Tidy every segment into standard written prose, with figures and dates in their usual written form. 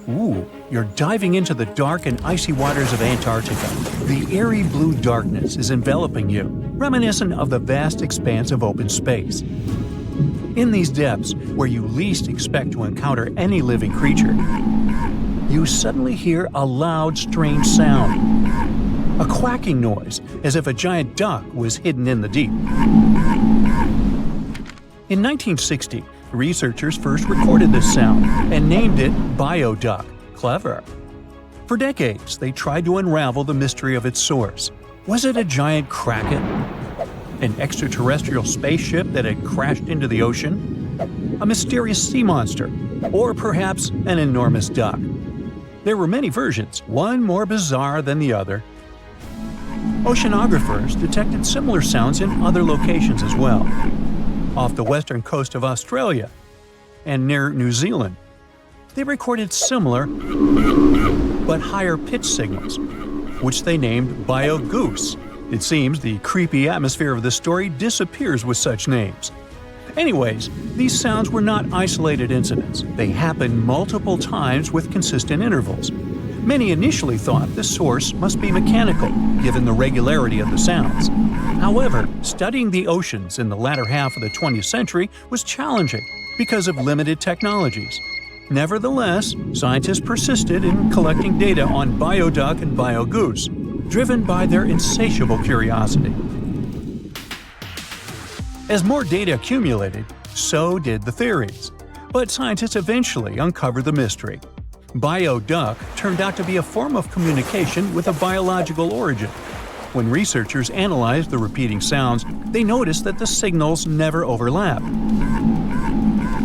Ooh, you're diving into the dark and icy waters of Antarctica. The eerie blue darkness is enveloping you, reminiscent of the vast expanse of open space. In these depths, where you least expect to encounter any living creature, you suddenly hear a loud, strange sound. A quacking noise, as if a giant duck was hidden in the deep. In 1960, researchers first recorded this sound and named it bioduck. Clever. For decades, they tried to unravel the mystery of its source. Was it a giant kraken? An extraterrestrial spaceship that had crashed into the ocean? A mysterious sea monster? Or perhaps an enormous duck? There were many versions, one more bizarre than the other. Oceanographers detected similar sounds in other locations as well, off the western coast of Australia and near New Zealand. They recorded similar but higher pitch signals, which they named bio-goose. It seems the creepy atmosphere of the story disappears with such names. Anyways, these sounds were not isolated incidents. They happened multiple times with consistent intervals. Many initially thought the source must be mechanical, given the regularity of the sounds. However, studying the oceans in the latter half of the 20th century was challenging because of limited technologies. Nevertheless, scientists persisted in collecting data on bioduck and biogoose, driven by their insatiable curiosity. As more data accumulated, so did the theories. But scientists eventually uncovered the mystery. Bioduck turned out to be a form of communication with a biological origin. When researchers analyzed the repeating sounds, they noticed that the signals never overlapped.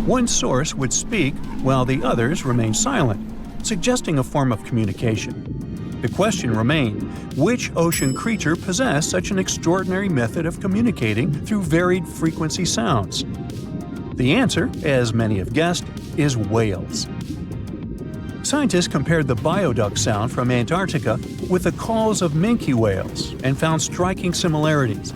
One source would speak while the others remained silent, suggesting a form of communication. The question remained, which ocean creature possessed such an extraordinary method of communicating through varied frequency sounds? The answer, as many have guessed, is whales. Scientists compared the bioduck sound from Antarctica with the calls of minke whales and found striking similarities.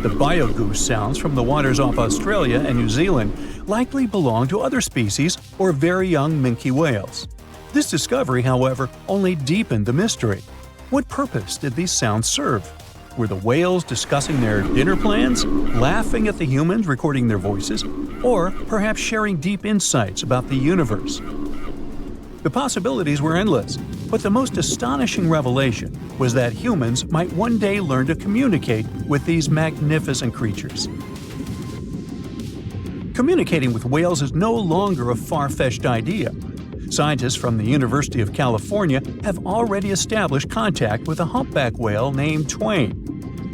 The biogoose sounds from the waters off Australia and New Zealand likely belong to other species or very young minke whales. This discovery, however, only deepened the mystery. What purpose did these sounds serve? Were the whales discussing their dinner plans, laughing at the humans recording their voices, or perhaps sharing deep insights about the universe? The possibilities were endless, but the most astonishing revelation was that humans might one day learn to communicate with these magnificent creatures. Communicating with whales is no longer a far-fetched idea. Scientists from the University of California have already established contact with a humpback whale named Twain.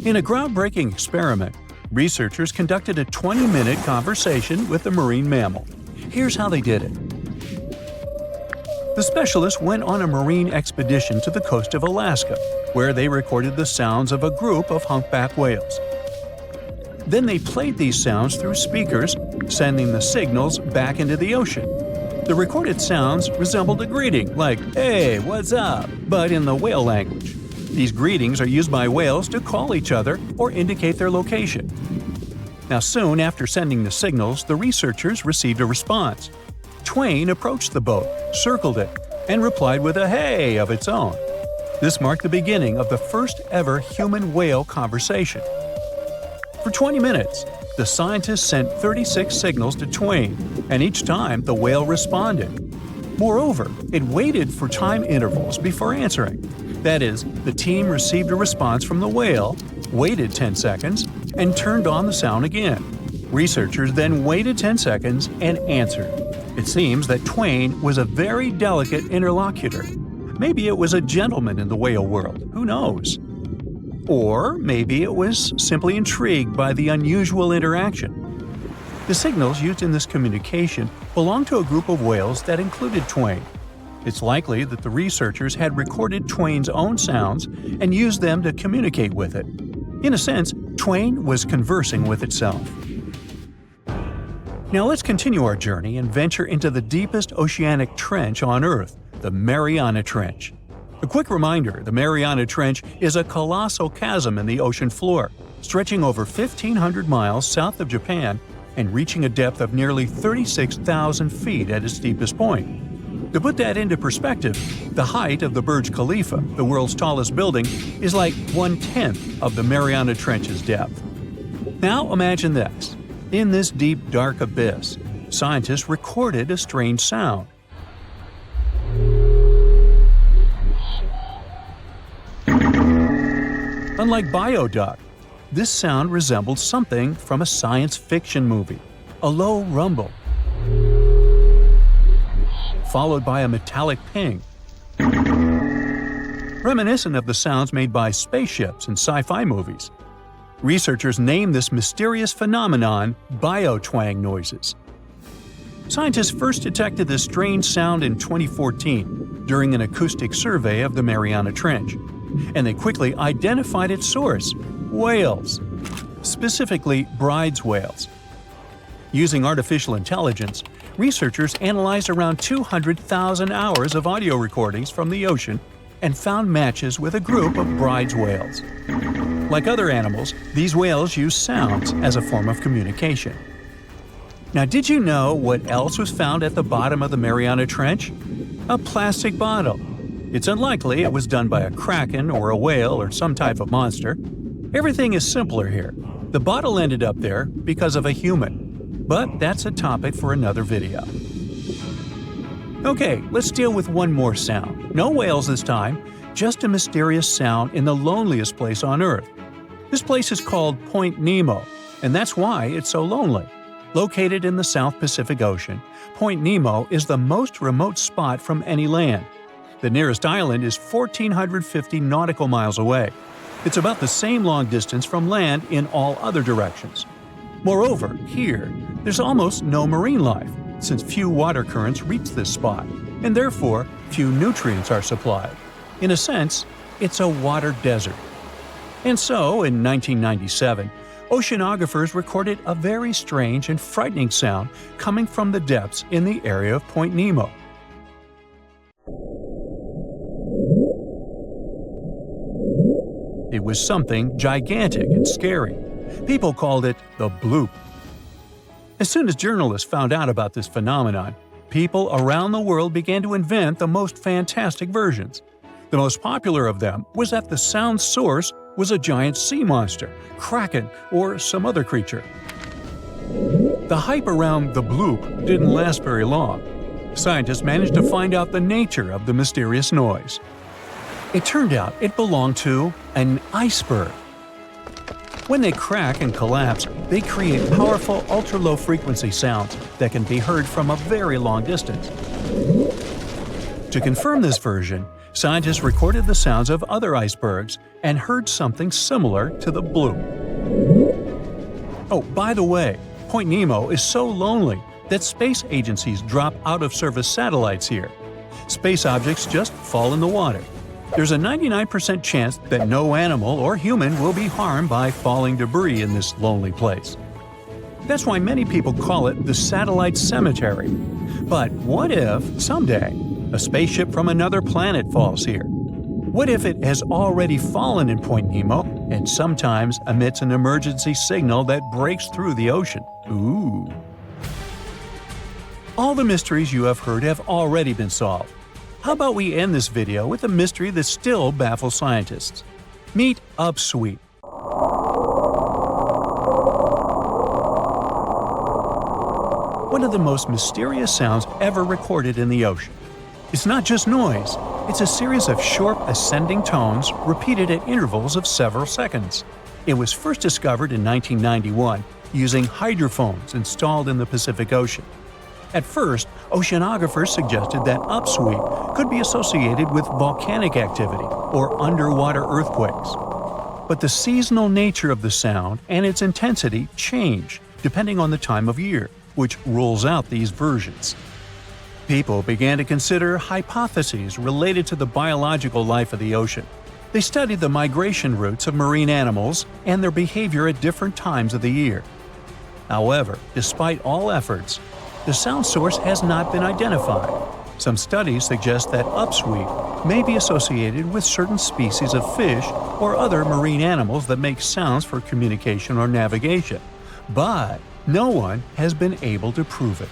In a groundbreaking experiment, researchers conducted a 20-minute conversation with the marine mammal. Here's how they did it. The specialists went on a marine expedition to the coast of Alaska, where they recorded the sounds of a group of humpback whales. Then they played these sounds through speakers, sending the signals back into the ocean. The recorded sounds resembled a greeting, like, "Hey, what's up?" but in the whale language. These greetings are used by whales to call each other or indicate their location. Now, soon after sending the signals, the researchers received a response. Twain approached the boat, circled it, and replied with a "hey" of its own. This marked the beginning of the first ever human-whale conversation. For 20 minutes, the scientists sent 36 signals to Twain, and each time the whale responded. Moreover, it waited for time intervals before answering. That is, the team received a response from the whale, waited 10 seconds, and turned on the sound again. Researchers then waited 10 seconds and answered. It seems that Twain was a very delicate interlocutor. Maybe it was a gentleman in the whale world, who knows? Or maybe it was simply intrigued by the unusual interaction. The signals used in this communication belonged to a group of whales that included Twain. It's likely that the researchers had recorded Twain's own sounds and used them to communicate with it. In a sense, Twain was conversing with itself. Now let's continue our journey and venture into the deepest oceanic trench on Earth, the Mariana Trench. A quick reminder, the Mariana Trench is a colossal chasm in the ocean floor, stretching over 1,500 miles south of Japan and reaching a depth of nearly 36,000 feet at its deepest point. To put that into perspective, the height of the Burj Khalifa, the world's tallest building, is like 1/10 of the Mariana Trench's depth. Now imagine this. In this deep, dark abyss, scientists recorded a strange sound. Unlike bioduct, this sound resembled something from a science fiction movie, a low rumble, followed by a metallic ping, reminiscent of the sounds made by spaceships in sci-fi movies. Researchers named this mysterious phenomenon biotwang noises. Scientists first detected this strange sound in 2014 during an acoustic survey of the Mariana Trench, and they quickly identified its source: whales, specifically Bride's whales. Using artificial intelligence, researchers analyzed around 200,000 hours of audio recordings from the ocean and found matches with a group of Bride's whales. Like other animals, these whales use sounds as a form of communication. Now, did you know what else was found at the bottom of the Mariana Trench? A plastic bottle. It's unlikely it was done by a kraken or a whale or some type of monster. Everything is simpler here. The bottle ended up there because of a human. But that's a topic for another video. Okay, let's deal with one more sound. No whales this time, just a mysterious sound in the loneliest place on Earth. This place is called Point Nemo, and that's why it's so lonely. Located in the South Pacific Ocean, Point Nemo is the most remote spot from any land. The nearest island is 1,450 nautical miles away. It's about the same long distance from land in all other directions. Moreover, here, there's almost no marine life, since few water currents reach this spot, and therefore few nutrients are supplied. In a sense, it's a water desert. And so, in 1997, oceanographers recorded a very strange and frightening sound coming from the depths in the area of Point Nemo. It was something gigantic and scary. People called it the bloop. As soon as journalists found out about this phenomenon, people around the world began to invent the most fantastic versions. The most popular of them was that the sound source was a giant sea monster, kraken, or some other creature. The hype around the bloop didn't last very long. Scientists managed to find out the nature of the mysterious noise. It turned out it belonged to an iceberg. When they crack and collapse, they create powerful ultra-low frequency sounds that can be heard from a very long distance. To confirm this version, scientists recorded the sounds of other icebergs and heard something similar to the bloop. Oh, by the way, Point Nemo is so lonely that space agencies drop out-of-service satellites here. Space objects just fall in the water. There's a 99% chance that no animal or human will be harmed by falling debris in this lonely place. That's why many people call it the satellite cemetery. But what if, someday, a spaceship from another planet falls here? What if it has already fallen in Point Nemo and sometimes emits an emergency signal that breaks through the ocean? Ooh. All the mysteries you have heard have already been solved. How about we end this video with a mystery that still baffles scientists? Meet upsweep. One of the most mysterious sounds ever recorded in the ocean. It's not just noise, it's a series of short ascending tones repeated at intervals of several seconds. It was first discovered in 1991 using hydrophones installed in the Pacific Ocean. At first, oceanographers suggested that upsweep could be associated with volcanic activity or underwater earthquakes. But the seasonal nature of the sound and its intensity change depending on the time of year, which rules out these versions. People began to consider hypotheses related to the biological life of the ocean. They studied the migration routes of marine animals and their behavior at different times of the year. However, despite all efforts, the sound source has not been identified. Some studies suggest that upsweep may be associated with certain species of fish or other marine animals that make sounds for communication or navigation. But no one has been able to prove it.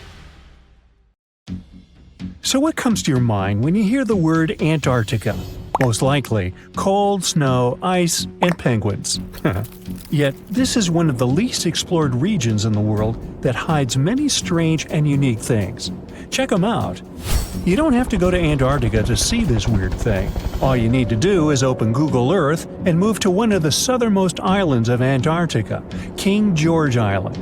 So what comes to your mind when you hear the word Antarctica? Most likely, cold, snow, ice, and penguins. Yet, this is one of the least explored regions in the world that hides many strange and unique things. Check them out. You don't have to go to Antarctica to see this weird thing. All you need to do is open Google Earth and move to one of the southernmost islands of Antarctica, King George Island.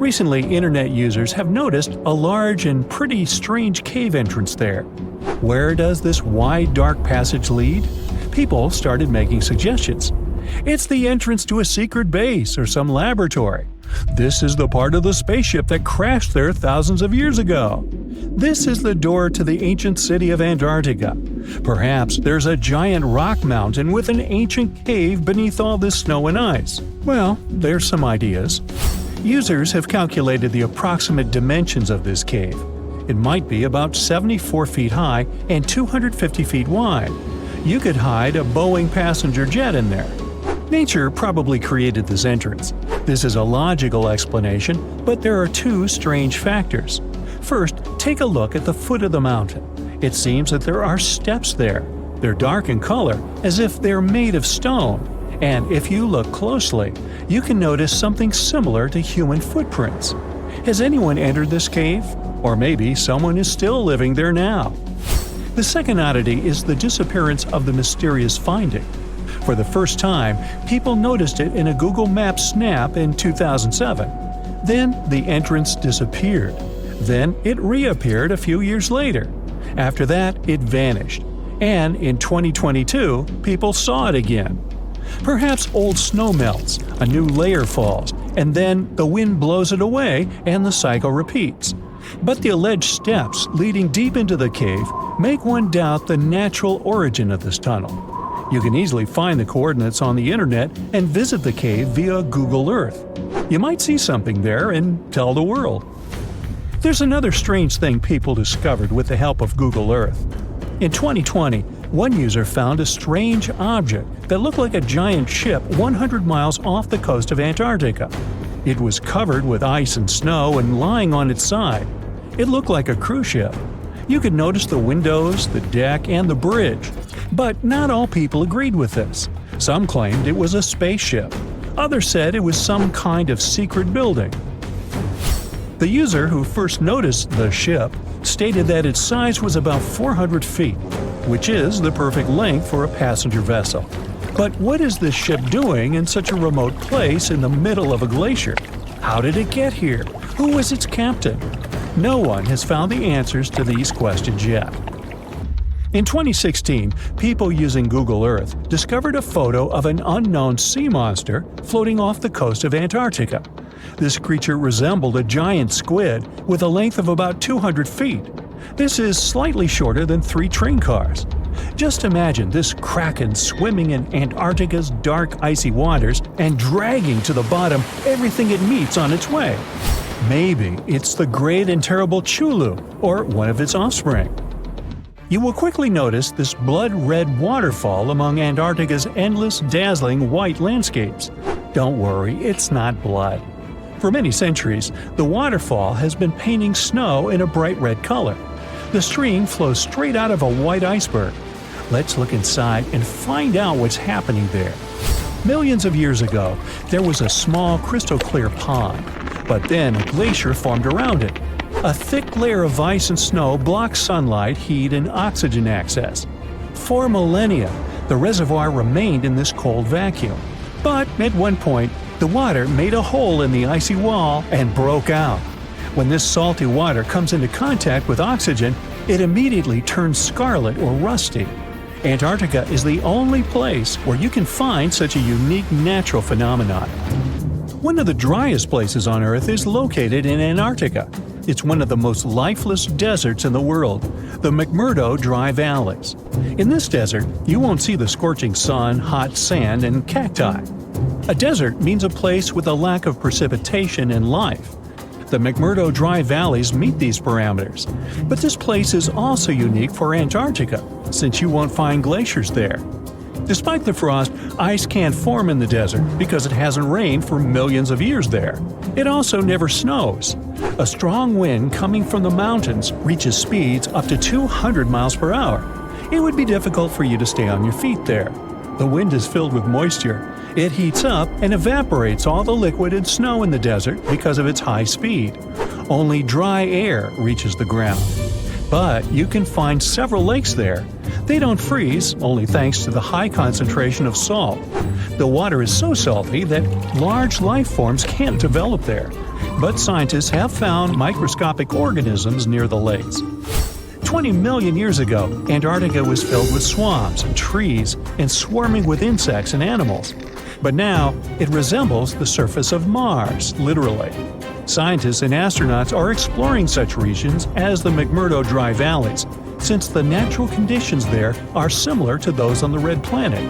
Recently, internet users have noticed a large and pretty strange cave entrance there. Where does this wide, dark passage lead? People started making suggestions. It's the entrance to a secret base or some laboratory. This is the part of the spaceship that crashed there thousands of years ago. This is the door to the ancient city of Antarctica. Perhaps there's a giant rock mountain with an ancient cave beneath all this snow and ice. Well, there's some ideas. Users have calculated the approximate dimensions of this cave. It might be about 74 feet high and 250 feet wide. You could hide a Boeing passenger jet in there. Nature probably created this entrance. This is a logical explanation, but there are two strange factors. First, take a look at the foot of the mountain. It seems that there are steps there. They're dark in color, as if they're made of stone. And if you look closely, you can notice something similar to human footprints. Has anyone entered this cave? Or maybe someone is still living there now. The second oddity is the disappearance of the mysterious finding. For the first time, people noticed it in a Google Maps snap in 2007. Then the entrance disappeared. Then it reappeared a few years later. After that, it vanished. And in 2022, people saw it again. Perhaps old snow melts, a new layer falls, and then the wind blows it away and the cycle repeats. But the alleged steps leading deep into the cave make one doubt the natural origin of this tunnel. You can easily find the coordinates on the internet and visit the cave via Google Earth. You might see something there and tell the world. There's another strange thing people discovered with the help of Google Earth. In 2020, one user found a strange object that looked like a giant ship 100 miles off the coast of Antarctica. It was covered with ice and snow and lying on its side. It looked like a cruise ship. You could notice the windows, the deck, and the bridge. But not all people agreed with this. Some claimed it was a spaceship. Others said it was some kind of secret building. The user who first noticed the ship stated that its size was about 400 feet, which is the perfect length for a passenger vessel. But what is this ship doing in such a remote place in the middle of a glacier? How did it get here? Who was its captain? No one has found the answers to these questions yet. In 2016, people using Google Earth discovered a photo of an unknown sea monster floating off the coast of Antarctica. This creature resembled a giant squid with a length of about 200 feet. This is slightly shorter than 3 train cars. Just imagine this kraken swimming in Antarctica's dark, icy waters and dragging to the bottom everything it meets on its way. Maybe it's the great and terrible Chulu, or one of its offspring. You will quickly notice this blood-red waterfall among Antarctica's endless, dazzling white landscapes. Don't worry, it's not blood. For many centuries, the waterfall has been painting snow in a bright red color. The stream flows straight out of a white iceberg. Let's look inside and find out what's happening there. Millions of years ago, there was a small crystal-clear pond, but then a glacier formed around it. A thick layer of ice and snow blocked sunlight, heat, and oxygen access. For millennia, the reservoir remained in this cold vacuum. But at one point, the water made a hole in the icy wall and broke out. When this salty water comes into contact with oxygen, it immediately turns scarlet or rusty. Antarctica is the only place where you can find such a unique natural phenomenon. One of the driest places on Earth is located in Antarctica. It's one of the most lifeless deserts in the world, the McMurdo Dry Valleys. In this desert, you won't see the scorching sun, hot sand, and cacti. A desert means a place with a lack of precipitation and life. The McMurdo Dry Valleys meet these parameters. But this place is also unique for Antarctica, since you won't find glaciers there. Despite the frost, ice can't form in the desert because it hasn't rained for millions of years there. It also never snows. A strong wind coming from the mountains reaches speeds up to 200 miles per hour. It would be difficult for you to stay on your feet there. The wind is filled with moisture. It heats up and evaporates all the liquid and snow in the desert because of its high speed. Only dry air reaches the ground. But you can find several lakes there. They don't freeze, only thanks to the high concentration of salt. The water is so salty that large life forms can't develop there. But scientists have found microscopic organisms near the lakes. 20 million years ago, Antarctica was filled with swamps and trees and swarming with insects and animals. But now, it resembles the surface of Mars, literally. Scientists and astronauts are exploring such regions as the McMurdo Dry Valleys, since the natural conditions there are similar to those on the Red Planet.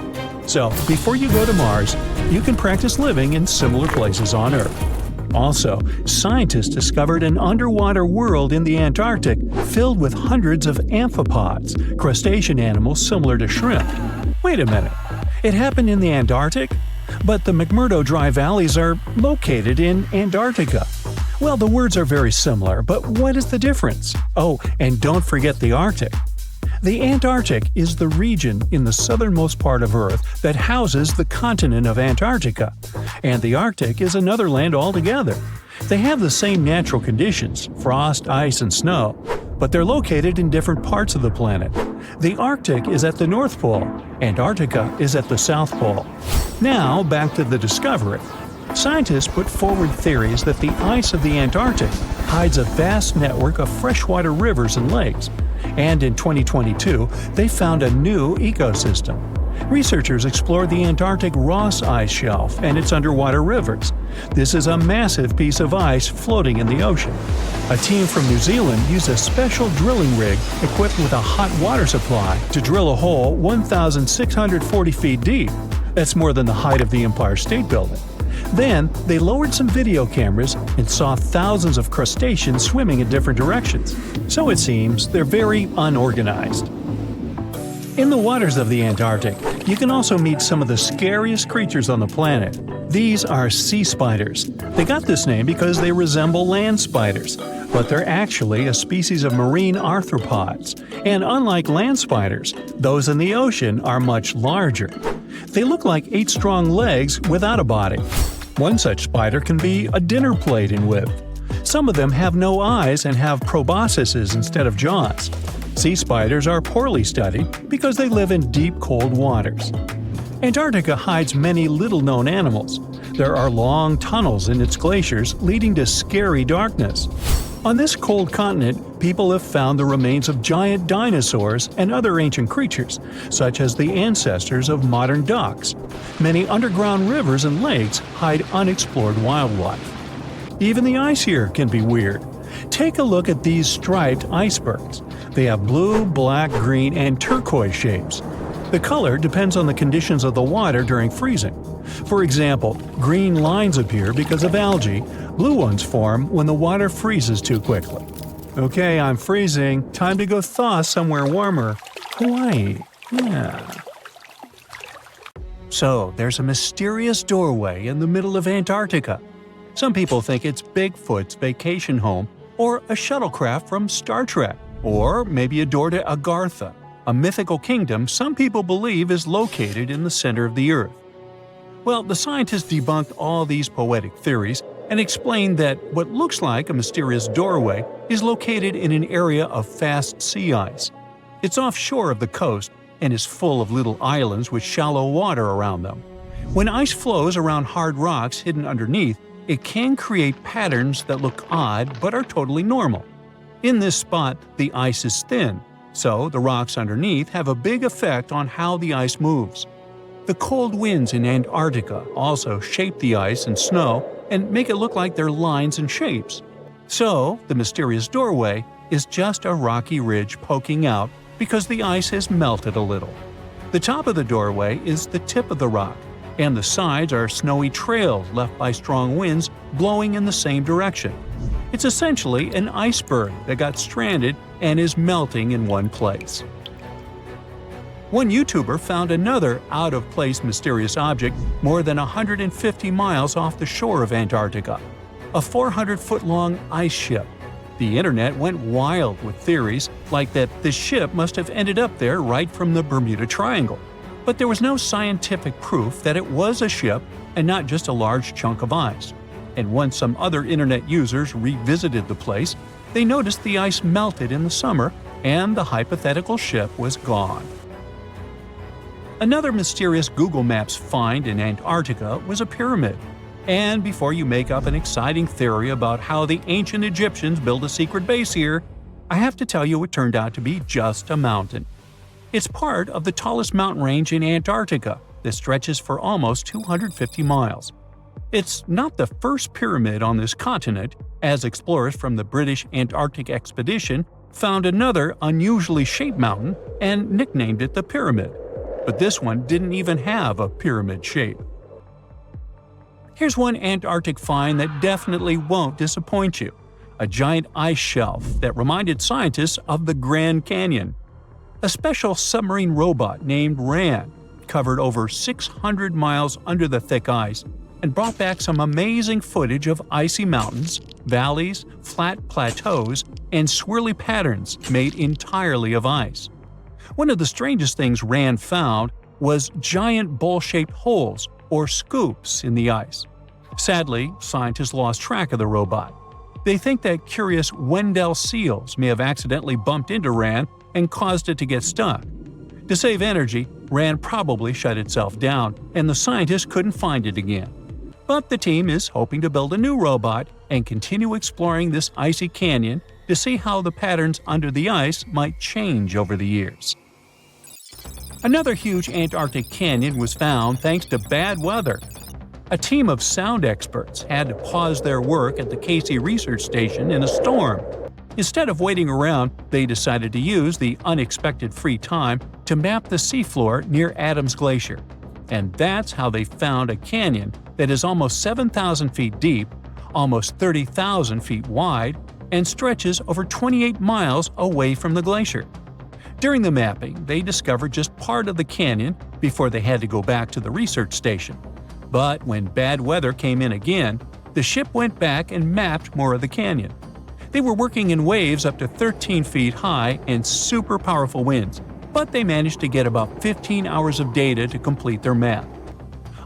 So, before you go to Mars, you can practice living in similar places on Earth. Also, scientists discovered an underwater world in the Antarctic filled with hundreds of amphipods, crustacean animals similar to shrimp. Wait a minute, it happened in the Antarctic? But the McMurdo Dry Valleys are located in Antarctica. Well, the words are very similar, but what is the difference? Oh, and don't forget the Arctic. The Antarctic is the region in the southernmost part of Earth that houses the continent of Antarctica, and the Arctic is another land altogether. They have the same natural conditions, frost, ice, and snow, but they're located in different parts of the planet. The Arctic is at the North Pole, Antarctica is at the South Pole. Now, back to the discovery. Scientists put forward theories that the ice of the Antarctic hides a vast network of freshwater rivers and lakes. And in 2022, they found a new ecosystem. Researchers explored the Antarctic Ross Ice Shelf and its underwater rivers. This is a massive piece of ice floating in the ocean. A team from New Zealand used a special drilling rig equipped with a hot water supply to drill a hole 1,640 feet deep. That's more than the height of the Empire State Building. Then, they lowered some video cameras and saw thousands of crustaceans swimming in different directions. So it seems they're very unorganized. In the waters of the Antarctic, you can also meet some of the scariest creatures on the planet. These are sea spiders. They got this name because they resemble land spiders, but they're actually a species of marine arthropods. And unlike land spiders, those in the ocean are much larger. They look like 8 strong legs without a body. One such spider can be a dinner plate in width. Some of them have no eyes and have proboscises instead of jaws. Sea spiders are poorly studied because they live in deep, cold waters. Antarctica hides many little-known animals. There are long tunnels in its glaciers leading to scary darkness. On this cold continent, people have found the remains of giant dinosaurs and other ancient creatures, such as the ancestors of modern ducks. Many underground rivers and lakes hide unexplored wildlife. Even the ice here can be weird. Take a look at these striped icebergs. They have blue, black, green, and turquoise shapes. The color depends on the conditions of the water during freezing. For example, green lines appear because of algae, blue ones form when the water freezes too quickly. Okay, I'm freezing. Time to go thaw somewhere warmer. Hawaii. Yeah. So, there's a mysterious doorway in the middle of Antarctica. Some people think it's Bigfoot's vacation home, or a shuttlecraft from Star Trek, or maybe a door to Agartha, a mythical kingdom some people believe is located in the center of the Earth. Well, the scientists debunked all these poetic theories and explained that what looks like a mysterious doorway is located in an area of fast sea ice. It's offshore of the coast and is full of little islands with shallow water around them. When ice flows around hard rocks hidden underneath, it can create patterns that look odd but are totally normal. In this spot, the ice is thin, so the rocks underneath have a big effect on how the ice moves. The cold winds in Antarctica also shape the ice and snow and make it look like they're lines and shapes. So, the mysterious doorway is just a rocky ridge poking out because the ice has melted a little. The top of the doorway is the tip of the rock, and the sides are snowy trails left by strong winds blowing in the same direction. It's essentially an iceberg that got stranded and is melting in one place. One YouTuber found another out-of-place mysterious object more than 150 miles off the shore of Antarctica, a 400-foot-long ice ship. The internet went wild with theories like that the ship must have ended up there right from the Bermuda Triangle. But there was no scientific proof that it was a ship and not just a large chunk of ice. And once some other internet users revisited the place, they noticed the ice melted in the summer and the hypothetical ship was gone. Another mysterious Google Maps find in Antarctica was a pyramid. And before you make up an exciting theory about how the ancient Egyptians built a secret base here, I have to tell you it turned out to be just a mountain. It's part of the tallest mountain range in Antarctica that stretches for almost 250 miles. It's not the first pyramid on this continent, as explorers from the British Antarctic expedition found another unusually shaped mountain and nicknamed it the Pyramid. But this one didn't even have a pyramid shape. Here's one Antarctic find that definitely won't disappoint you: a giant ice shelf that reminded scientists of the Grand Canyon. A special submarine robot named RAN covered over 600 miles under the thick ice and brought back some amazing footage of icy mountains, valleys, flat plateaus, and swirly patterns made entirely of ice. One of the strangest things RAN found was giant bowl-shaped holes, or scoops, in the ice. Sadly, scientists lost track of the robot. They think that curious Wendell seals may have accidentally bumped into RAN and caused it to get stuck. To save energy, RAN probably shut itself down, and the scientists couldn't find it again. But the team is hoping to build a new robot and continue exploring this icy canyon to see how the patterns under the ice might change over the years. Another huge Antarctic canyon was found thanks to bad weather. A team of sound experts had to pause their work at the Casey Research Station in a storm. Instead of waiting around, they decided to use the unexpected free time to map the seafloor near Adams Glacier. And that's how they found a canyon that is almost 7,000 feet deep, almost 30,000 feet wide, and stretches over 28 miles away from the glacier. During the mapping, they discovered just part of the canyon before they had to go back to the research station. But when bad weather came in again, the ship went back and mapped more of the canyon. They were working in waves up to 13 feet high and super powerful winds, but they managed to get about 15 hours of data to complete their map.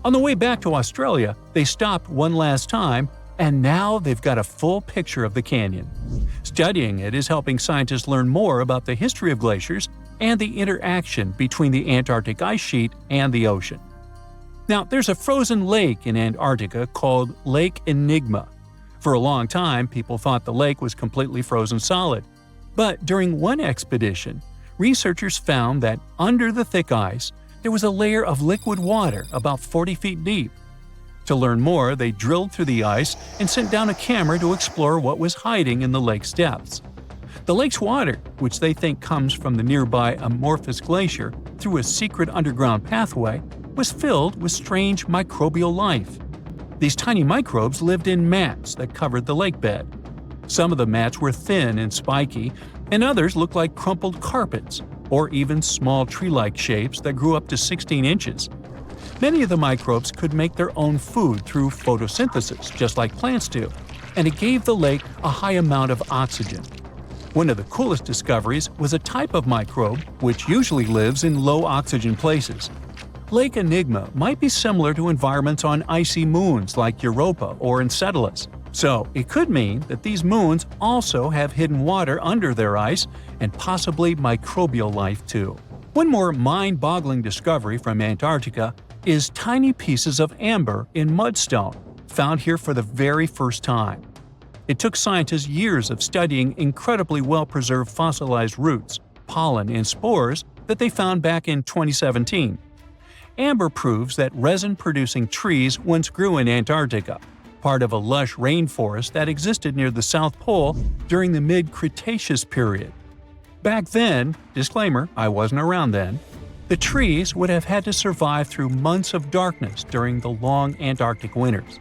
On the way back to Australia, they stopped one last time, and now they've got a full picture of the canyon. Studying it is helping scientists learn more about the history of glaciers and the interaction between the Antarctic ice sheet and the ocean. Now, there's a frozen lake in Antarctica called Lake Enigma. For a long time, people thought the lake was completely frozen solid. But during one expedition, researchers found that under the thick ice, there was a layer of liquid water about 40 feet deep. To learn more, they drilled through the ice and sent down a camera to explore what was hiding in the lake's depths. The lake's water, which they think comes from the nearby Amorphous Glacier through a secret underground pathway, was filled with strange microbial life. These tiny microbes lived in mats that covered the lake bed. Some of the mats were thin and spiky, and others looked like crumpled carpets, or even small tree-like shapes that grew up to 16 inches. Many of the microbes could make their own food through photosynthesis, just like plants do, and it gave the lake a high amount of oxygen. One of the coolest discoveries was a type of microbe which usually lives in low-oxygen places. Lake Enigma might be similar to environments on icy moons like Europa or Enceladus. So it could mean that these moons also have hidden water under their ice and possibly microbial life too. One more mind-boggling discovery from Antarctica is tiny pieces of amber in mudstone, found here for the very first time. It took scientists years of studying incredibly well-preserved fossilized roots, pollen, and spores that they found back in 2017. Amber proves that resin-producing trees once grew in Antarctica, part of a lush rainforest that existed near the South Pole during the mid-Cretaceous period. Back then, disclaimer, I wasn't around then, the trees would have had to survive through months of darkness during the long Antarctic winters.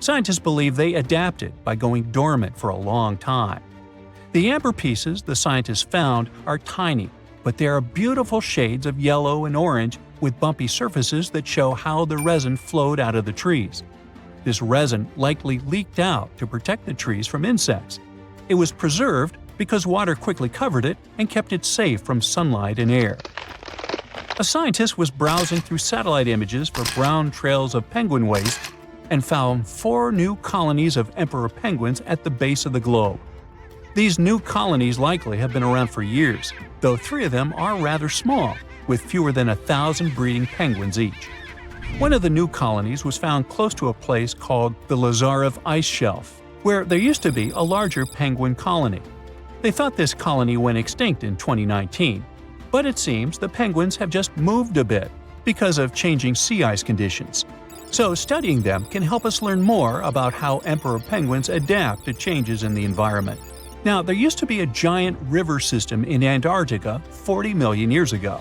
Scientists believe they adapted by going dormant for a long time. The amber pieces the scientists found are tiny, but they are beautiful shades of yellow and orange with bumpy surfaces that show how the resin flowed out of the trees. This resin likely leaked out to protect the trees from insects. It was preserved because water quickly covered it and kept it safe from sunlight and air. A scientist was browsing through satellite images for brown trails of penguin waste and found 4 new colonies of emperor penguins at the base of the globe. These new colonies likely have been around for years, though 3 of them are rather small, with fewer than 1,000 breeding penguins each. One of the new colonies was found close to a place called the Lazarev Ice Shelf, where there used to be a larger penguin colony. They thought this colony went extinct in 2019, but it seems the penguins have just moved a bit because of changing sea ice conditions. So studying them can help us learn more about how emperor penguins adapt to changes in the environment. Now, there used to be a giant river system in Antarctica 40 million years ago.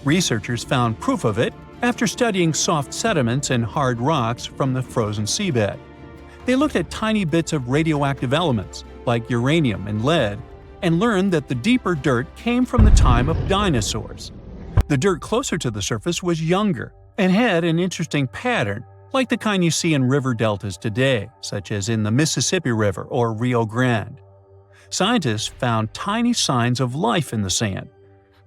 Researchers found proof of it after studying soft sediments and hard rocks from the frozen seabed. They looked at tiny bits of radioactive elements, like uranium and lead, and learned that the deeper dirt came from the time of dinosaurs. The dirt closer to the surface was younger and had an interesting pattern, like the kind you see in river deltas today, such as in the Mississippi River or Rio Grande. Scientists found tiny signs of life in the sand.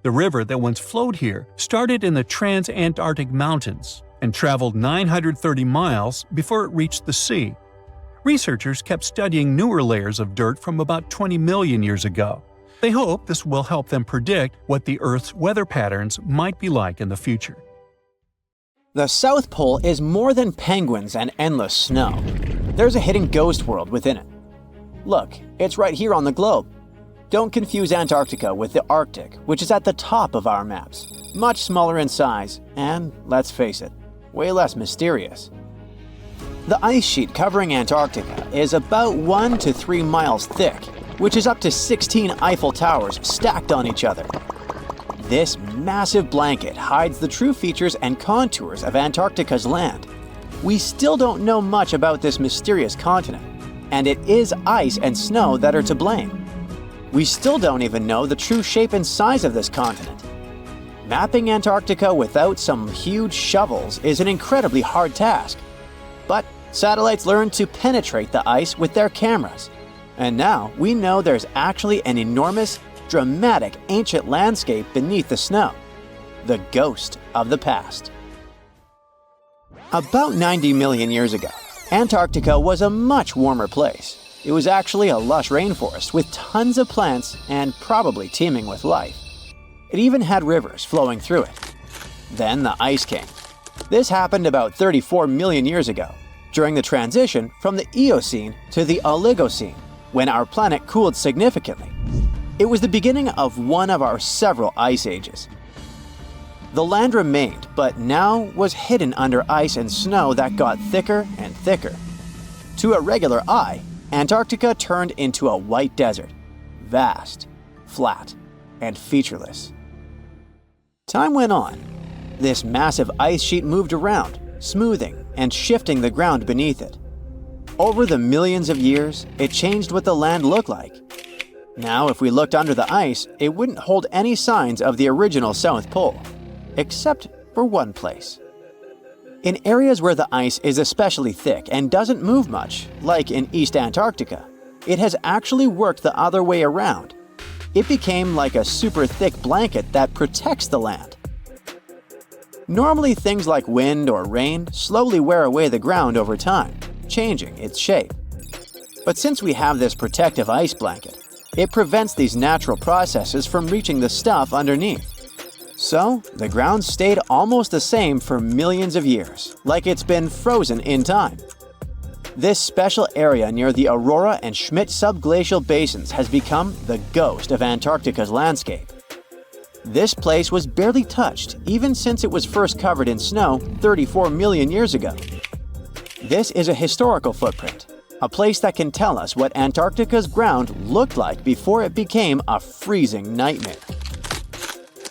The river that once flowed here started in the Trans-Antarctic Mountains and traveled 930 miles before it reached the sea. Researchers kept studying newer layers of dirt from about 20 million years ago. They hope this will help them predict what the Earth's weather patterns might be like in the future. The South Pole is more than penguins and endless snow. There's a hidden ghost world within it. Look, it's right here on the globe. Don't confuse Antarctica with the Arctic, which is at the top of our maps. Much smaller in size, and, let's face it, way less mysterious. The ice sheet covering Antarctica is about 1 to 3 miles thick, which is up to 16 Eiffel Towers stacked on each other. This massive blanket hides the true features and contours of Antarctica's land. We still don't know much about this mysterious continent, and it is ice and snow that are to blame. We still don't even know the true shape and size of this continent. Mapping Antarctica without some huge shovels is an incredibly hard task. But satellites learned to penetrate the ice with their cameras. And now we know there's actually an enormous, dramatic ancient landscape beneath the snow. The ghost of the past. About 90 million years ago, Antarctica was a much warmer place. It was actually a lush rainforest with tons of plants and probably teeming with life. It even had rivers flowing through it. Then the ice came. This happened about 34 million years ago, during the transition from the Eocene to the Oligocene, when our planet cooled significantly. It was the beginning of one of our several ice ages. The land remained, but now was hidden under ice and snow that got thicker and thicker. To a regular eye, Antarctica turned into a white desert, vast, flat, and featureless. Time went on. This massive ice sheet moved around, smoothing and shifting the ground beneath it. Over the millions of years, it changed what the land looked like. Now, if we looked under the ice, it wouldn't hold any signs of the original South Pole, except for one place. In areas where the ice is especially thick and doesn't move much, like in East Antarctica, it has actually worked the other way around. It became like a super thick blanket that protects the land. Normally, things like wind or rain slowly wear away the ground over time, changing its shape. But since we have this protective ice blanket, it prevents these natural processes from reaching the stuff underneath. So, the ground stayed almost the same for millions of years, like it's been frozen in time. This special area near the Aurora and Schmidt subglacial basins has become the ghost of Antarctica's landscape. This place was barely touched even since it was first covered in snow 34 million years ago. This is a historical footprint, a place that can tell us what Antarctica's ground looked like before it became a freezing nightmare.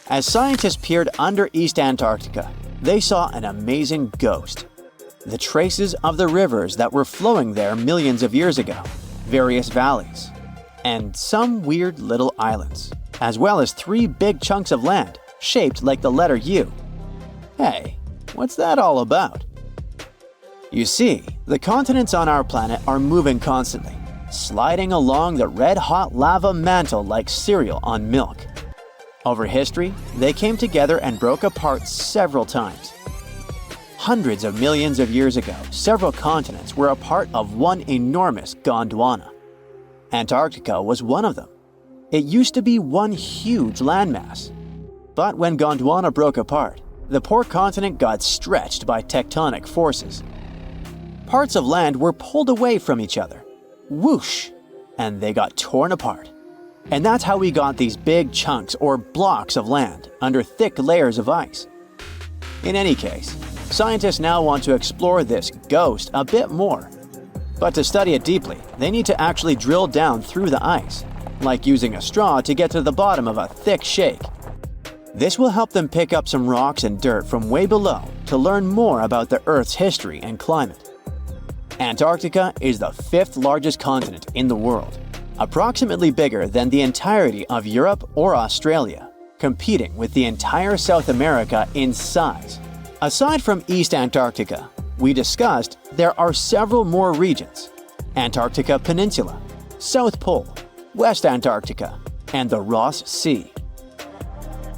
As scientists peered under East Antarctica, they saw an amazing ghost. The traces of the rivers that were flowing there millions of years ago, various valleys, and some weird little islands, as well as 3 big chunks of land shaped like the letter U. Hey, what's that all about? You see, the continents on our planet are moving constantly, sliding along the red-hot lava mantle like cereal on milk. Over history, they came together and broke apart several times. Hundreds of millions of years ago, several continents were a part of one enormous Gondwana. Antarctica was one of them. It used to be one huge landmass. But when Gondwana broke apart, the poor continent got stretched by tectonic forces. Parts of land were pulled away from each other. Whoosh! And they got torn apart. And that's how we got these big chunks or blocks of land under thick layers of ice. In any case, scientists now want to explore this ghost a bit more. But to study it deeply, they need to actually drill down through the ice, like using a straw to get to the bottom of a thick shake. This will help them pick up some rocks and dirt from way below to learn more about the Earth's history and climate. Antarctica is the 5th largest continent in the world, approximately bigger than the entirety of Europe or Australia, competing with the entire South America in size. Aside from East Antarctica, we discussed there are several more regions: Antarctica Peninsula, South Pole, West Antarctica, and the Ross Sea.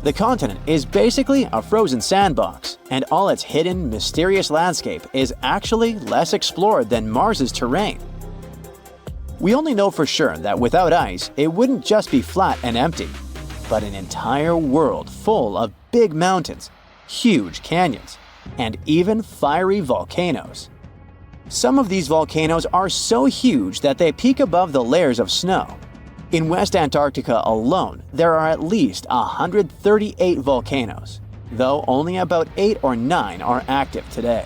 The continent is basically a frozen sandbox, and all its hidden, mysterious landscape is actually less explored than Mars's terrain. We only know for sure that without ice, it wouldn't just be flat and empty, but an entire world full of big mountains, huge canyons, and even fiery volcanoes. Some of these volcanoes are so huge that they peak above the layers of snow. In West Antarctica alone, there are at least 138 volcanoes, though only about 8 or 9 are active today.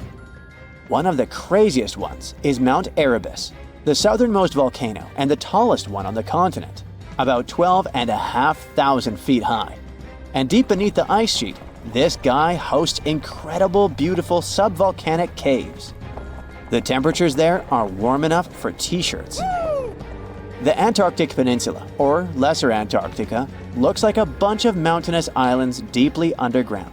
One of the craziest ones is Mount Erebus, the southernmost volcano and the tallest one on the continent, about 12,500 feet high. And deep beneath the ice sheet, this guy hosts incredible, beautiful subvolcanic caves. The temperatures there are warm enough for t-shirts. The Antarctic Peninsula, or Lesser Antarctica, looks like a bunch of mountainous islands deeply underground.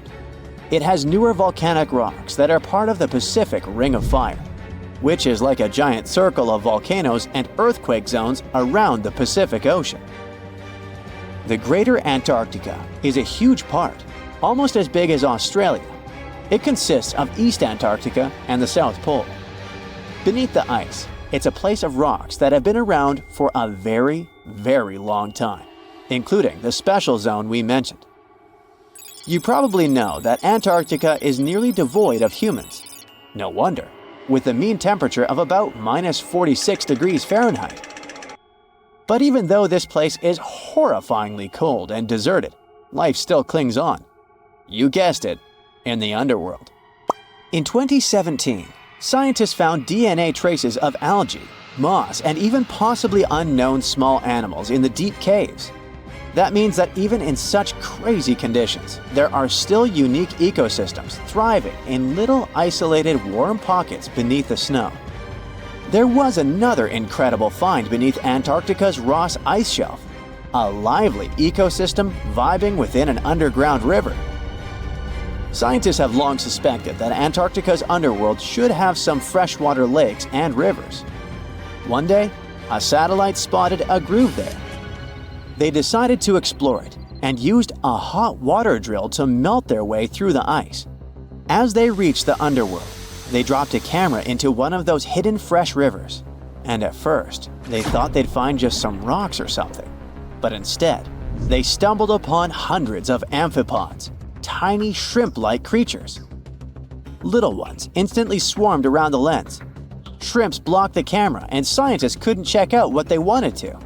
It has newer volcanic rocks that are part of the Pacific Ring of Fire, which is like a giant circle of volcanoes and earthquake zones around the Pacific Ocean. The Greater Antarctica is a huge part, almost as big as Australia. It consists of East Antarctica and the South Pole. Beneath the ice, it's a place of rocks that have been around for a very, very long time, including the special zone we mentioned. You probably know that Antarctica is nearly devoid of humans. No wonder, with a mean temperature of about minus 46 degrees Fahrenheit. But even though this place is horrifyingly cold and deserted, life still clings on. You guessed it, in the underworld. In 2017, scientists found DNA traces of algae, moss, and even possibly unknown small animals in the deep caves. That means that even in such crazy conditions, there are still unique ecosystems thriving in little isolated warm pockets beneath the snow. There was another incredible find beneath Antarctica's Ross Ice Shelf, a lively ecosystem vibing within an underground river. Scientists have long suspected that Antarctica's underworld should have some freshwater lakes and rivers. One day, a satellite spotted a groove there. They decided to explore it and used a hot water drill to melt their way through the ice. As they reached the underworld, they dropped a camera into one of those hidden fresh rivers. And at first, they thought they'd find just some rocks or something. But instead, they stumbled upon hundreds of amphipods, tiny shrimp-like creatures. Little ones instantly swarmed around the lens. Shrimps blocked the camera and scientists couldn't check out what they wanted to.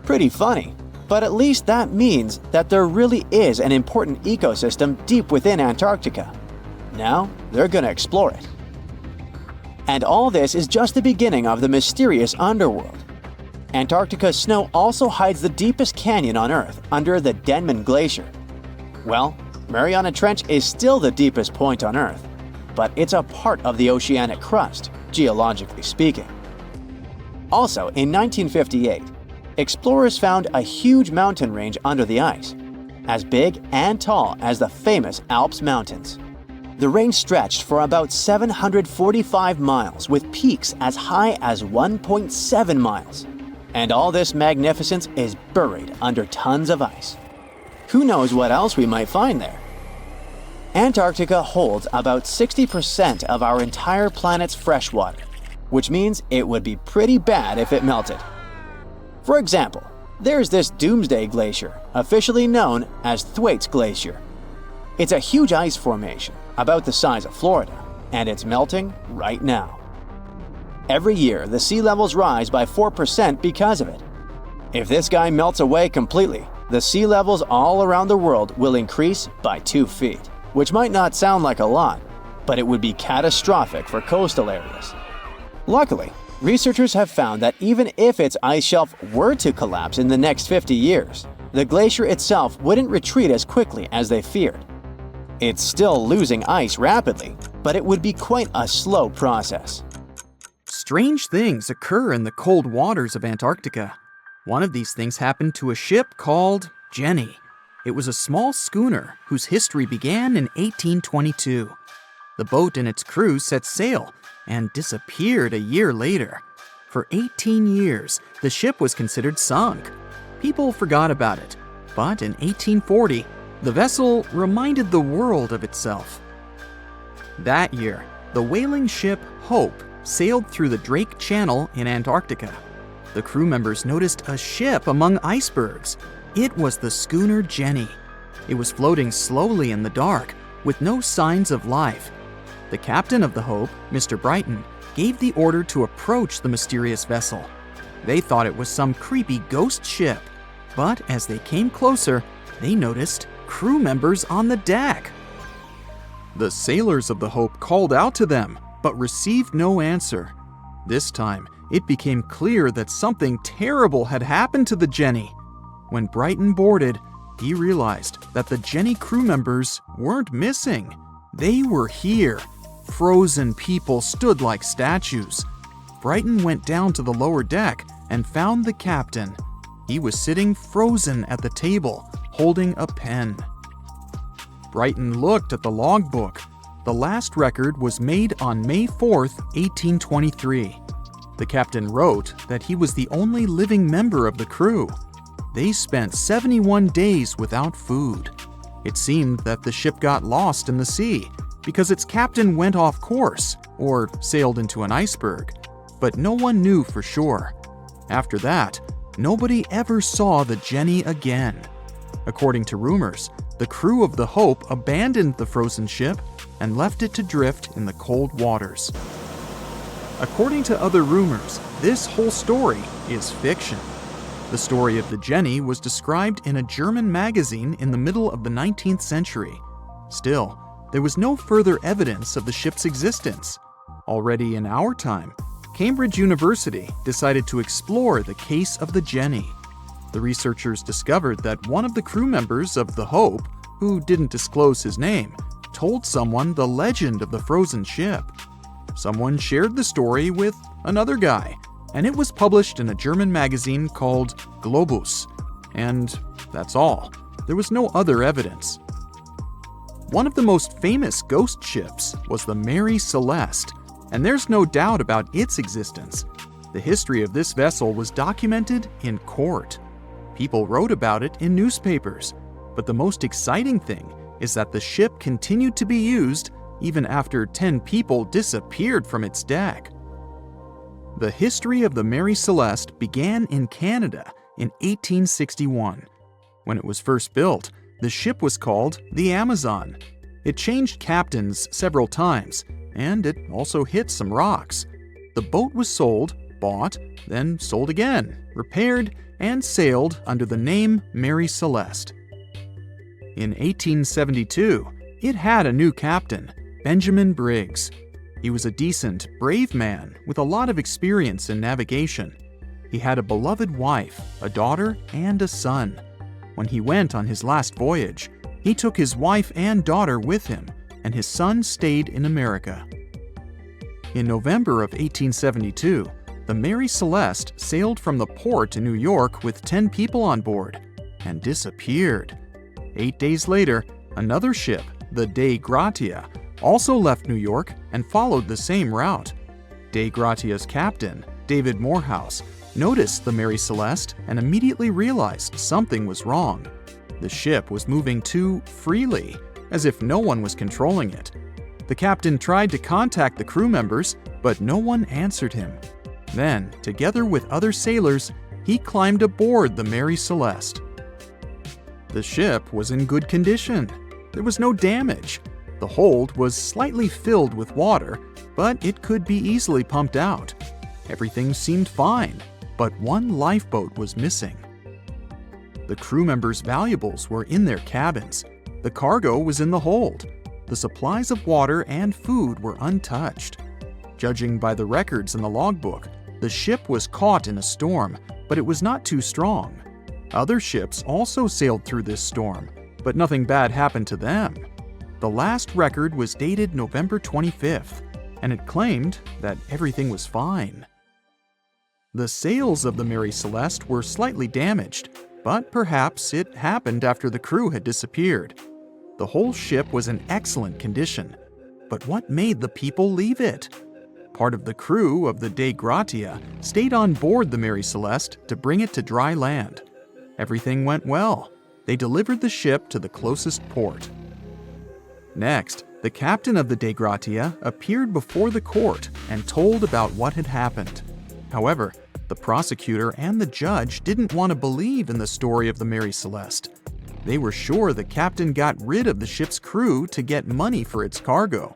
Pretty funny, but at least that means that there really is an important ecosystem deep within Antarctica. Now, they're gonna explore it. And all this is just the beginning of the mysterious underworld. Antarctica's snow also hides the deepest canyon on Earth under the Denman Glacier. Well, Mariana Trench is still the deepest point on Earth, but it's a part of the oceanic crust, geologically speaking. Also, in 1958, explorers found a huge mountain range under the ice, as big and tall as the famous Alps Mountains. The range stretched for about 745 miles with peaks as high as 1.7 miles. And all this magnificence is buried under tons of ice. Who knows what else we might find there? Antarctica holds about 60% of our entire planet's freshwater, which means it would be pretty bad if it melted. For example, there's this Doomsday Glacier, officially known as Thwaites Glacier. It's a huge ice formation, about the size of Florida, and it's melting right now. Every year, the sea levels rise by 4% because of it. If this guy melts away completely, the sea levels all around the world will increase by 2 feet, which might not sound like a lot, but it would be catastrophic for coastal areas. Luckily, researchers have found that even if its ice shelf were to collapse in the next 50 years, the glacier itself wouldn't retreat as quickly as they feared. It's still losing ice rapidly, but it would be quite a slow process. Strange things occur in the cold waters of Antarctica. One of these things happened to a ship called Jenny. It was a small schooner whose history began in 1822. The boat and its crew set sail and disappeared a year later. For 18 years, the ship was considered sunk. People forgot about it, but in 1840, the vessel reminded the world of itself. That year, the whaling ship Hope sailed through the Drake Channel in Antarctica. The crew members noticed a ship among icebergs. It was the schooner Jenny. It was floating slowly in the dark, with no signs of life. The captain of the Hope, Mr. Brighton, gave the order to approach the mysterious vessel. They thought it was some creepy ghost ship, but as they came closer, they noticed crew members on the deck. The sailors of the Hope called out to them, but received no answer. This time, it became clear that something terrible had happened to the Jenny. When Brighton boarded, he realized that the Jenny crew members weren't missing. They were here. Frozen people stood like statues. Brighton went down to the lower deck and found the captain. He was sitting frozen at the table, holding a pen. Brighton looked at the logbook. The last record was made on May 4th, 1823. The captain wrote that he was the only living member of the crew. They spent 71 days without food. It seemed that the ship got lost in the sea because its captain went off course or sailed into an iceberg, but no one knew for sure. After that, nobody ever saw the Jenny again. According to rumors, the crew of the Hope abandoned the frozen ship and left it to drift in the cold waters. According to other rumors, this whole story is fiction. The story of the Jenny was described in a German magazine in the middle of the 19th century. Still, there was no further evidence of the ship's existence. Already in our time, Cambridge University decided to explore the case of the Jenny. The researchers discovered that one of the crew members of the Hope, who didn't disclose his name, told someone the legend of the frozen ship. Someone shared the story with another guy, and it was published in a German magazine called Globus. And that's all. There was no other evidence. One of the most famous ghost ships was the Mary Celeste, and there's no doubt about its existence. The history of this vessel was documented in court. People wrote about it in newspapers, but the most exciting thing is that the ship continued to be used even after 10 people disappeared from its deck. The history of the Mary Celeste began in Canada in 1861. When it was first built, the ship was called the Amazon. It changed captains several times, and it also hit some rocks. The boat was sold, bought, then sold again, repaired, and sailed under the name Mary Celeste. In 1872, it had a new captain, Benjamin Briggs. He was a decent, brave man with a lot of experience in navigation. He had a beloved wife, a daughter, and a son. When he went on his last voyage, he took his wife and daughter with him, and his son stayed in America. In November of 1872, the Mary Celeste sailed from the port in New York with 10 people on board and disappeared. 8 days later, another ship, the Dei Gratia, also left New York and followed the same route. Dei Gratia's captain, David Morehouse, noticed the Mary Celeste and immediately realized something was wrong. The ship was moving too freely, as if no one was controlling it. The captain tried to contact the crew members, but no one answered him. Then, together with other sailors, he climbed aboard the Mary Celeste. The ship was in good condition. There was no damage. The hold was slightly filled with water, but it could be easily pumped out. Everything seemed fine, but one lifeboat was missing. The crew members' valuables were in their cabins. The cargo was in the hold. The supplies of water and food were untouched. Judging by the records in the logbook, the ship was caught in a storm, but it was not too strong. Other ships also sailed through this storm, but nothing bad happened to them. The last record was dated November 25th, and it claimed that everything was fine. The sails of the Mary Celeste were slightly damaged, but perhaps it happened after the crew had disappeared. The whole ship was in excellent condition, but what made the people leave it? Part of the crew of the Dei Gratia stayed on board the Mary Celeste to bring it to dry land. Everything went well. They delivered the ship to the closest port. Next, the captain of the Dei Gratia appeared before the court and told about what had happened. However, the prosecutor and the judge didn't want to believe in the story of the Mary Celeste. They were sure the captain got rid of the ship's crew to get money for its cargo.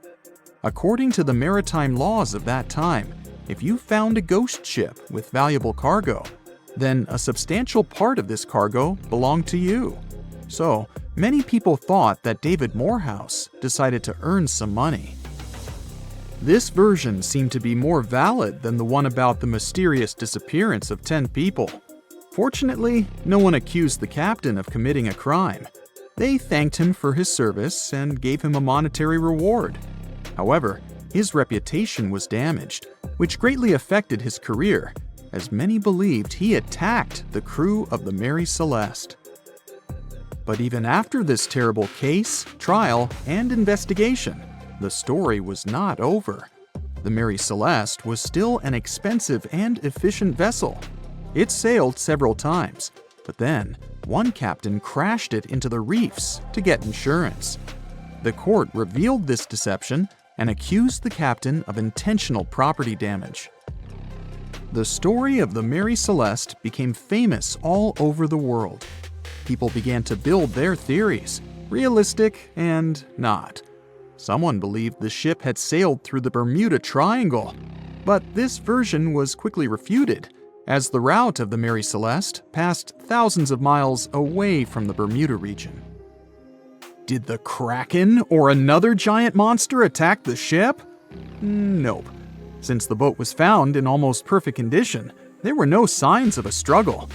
According to the maritime laws of that time, if you found a ghost ship with valuable cargo, then a substantial part of this cargo belonged to you. So, many people thought that David Morehouse decided to earn some money. This version seemed to be more valid than the one about the mysterious disappearance of 10 people. Fortunately, no one accused the captain of committing a crime. They thanked him for his service and gave him a monetary reward. However, his reputation was damaged, which greatly affected his career, as many believed he attacked the crew of the Mary Celeste. But even after this terrible case, trial, and investigation, the story was not over. The Mary Celeste was still an expensive and efficient vessel. It sailed several times, but then one captain crashed it into the reefs to get insurance. The court revealed this deception and accused the captain of intentional property damage. The story of the Mary Celeste became famous all over the world. People began to build their theories, realistic and not. Someone believed the ship had sailed through the Bermuda Triangle, but this version was quickly refuted, as the route of the Mary Celeste passed thousands of miles away from the Bermuda region. Did the Kraken or another giant monster attack the ship? Nope. Since the boat was found in almost perfect condition, there were no signs of a struggle.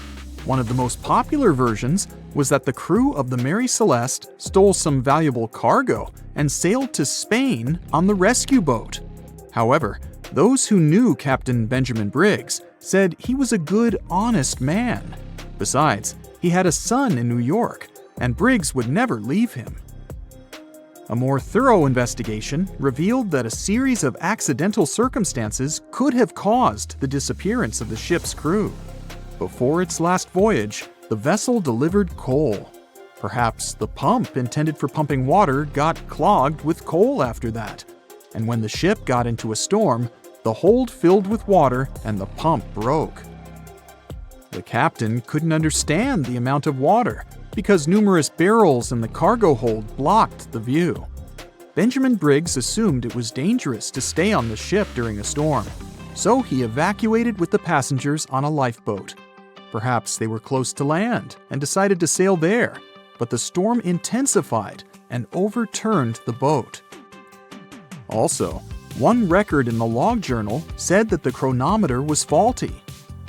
One of the most popular versions was that the crew of the Mary Celeste stole some valuable cargo and sailed to Spain on the rescue boat. However, those who knew Captain Benjamin Briggs said he was a good, honest man. Besides, he had a son in New York, and Briggs would never leave him. A more thorough investigation revealed that a series of accidental circumstances could have caused the disappearance of the ship's crew. Before its last voyage, the vessel delivered coal. Perhaps the pump intended for pumping water got clogged with coal after that, and when the ship got into a storm, the hold filled with water and the pump broke. The captain couldn't understand the amount of water because numerous barrels in the cargo hold blocked the view. Benjamin Briggs assumed it was dangerous to stay on the ship during a storm, so he evacuated with the passengers on a lifeboat. Perhaps they were close to land and decided to sail there, but the storm intensified and overturned the boat. Also, one record in the log journal said that the chronometer was faulty.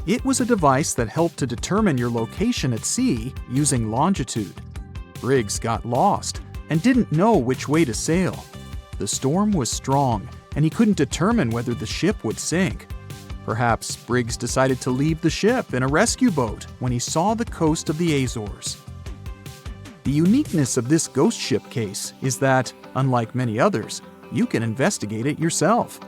It was a device that helped to determine your location at sea using longitude. Briggs got lost and didn't know which way to sail. The storm was strong, and he couldn't determine whether the ship would sink. Perhaps Briggs decided to leave the ship in a rescue boat when he saw the coast of the Azores. The uniqueness of this ghost ship case is that, unlike many others, you can investigate it yourself.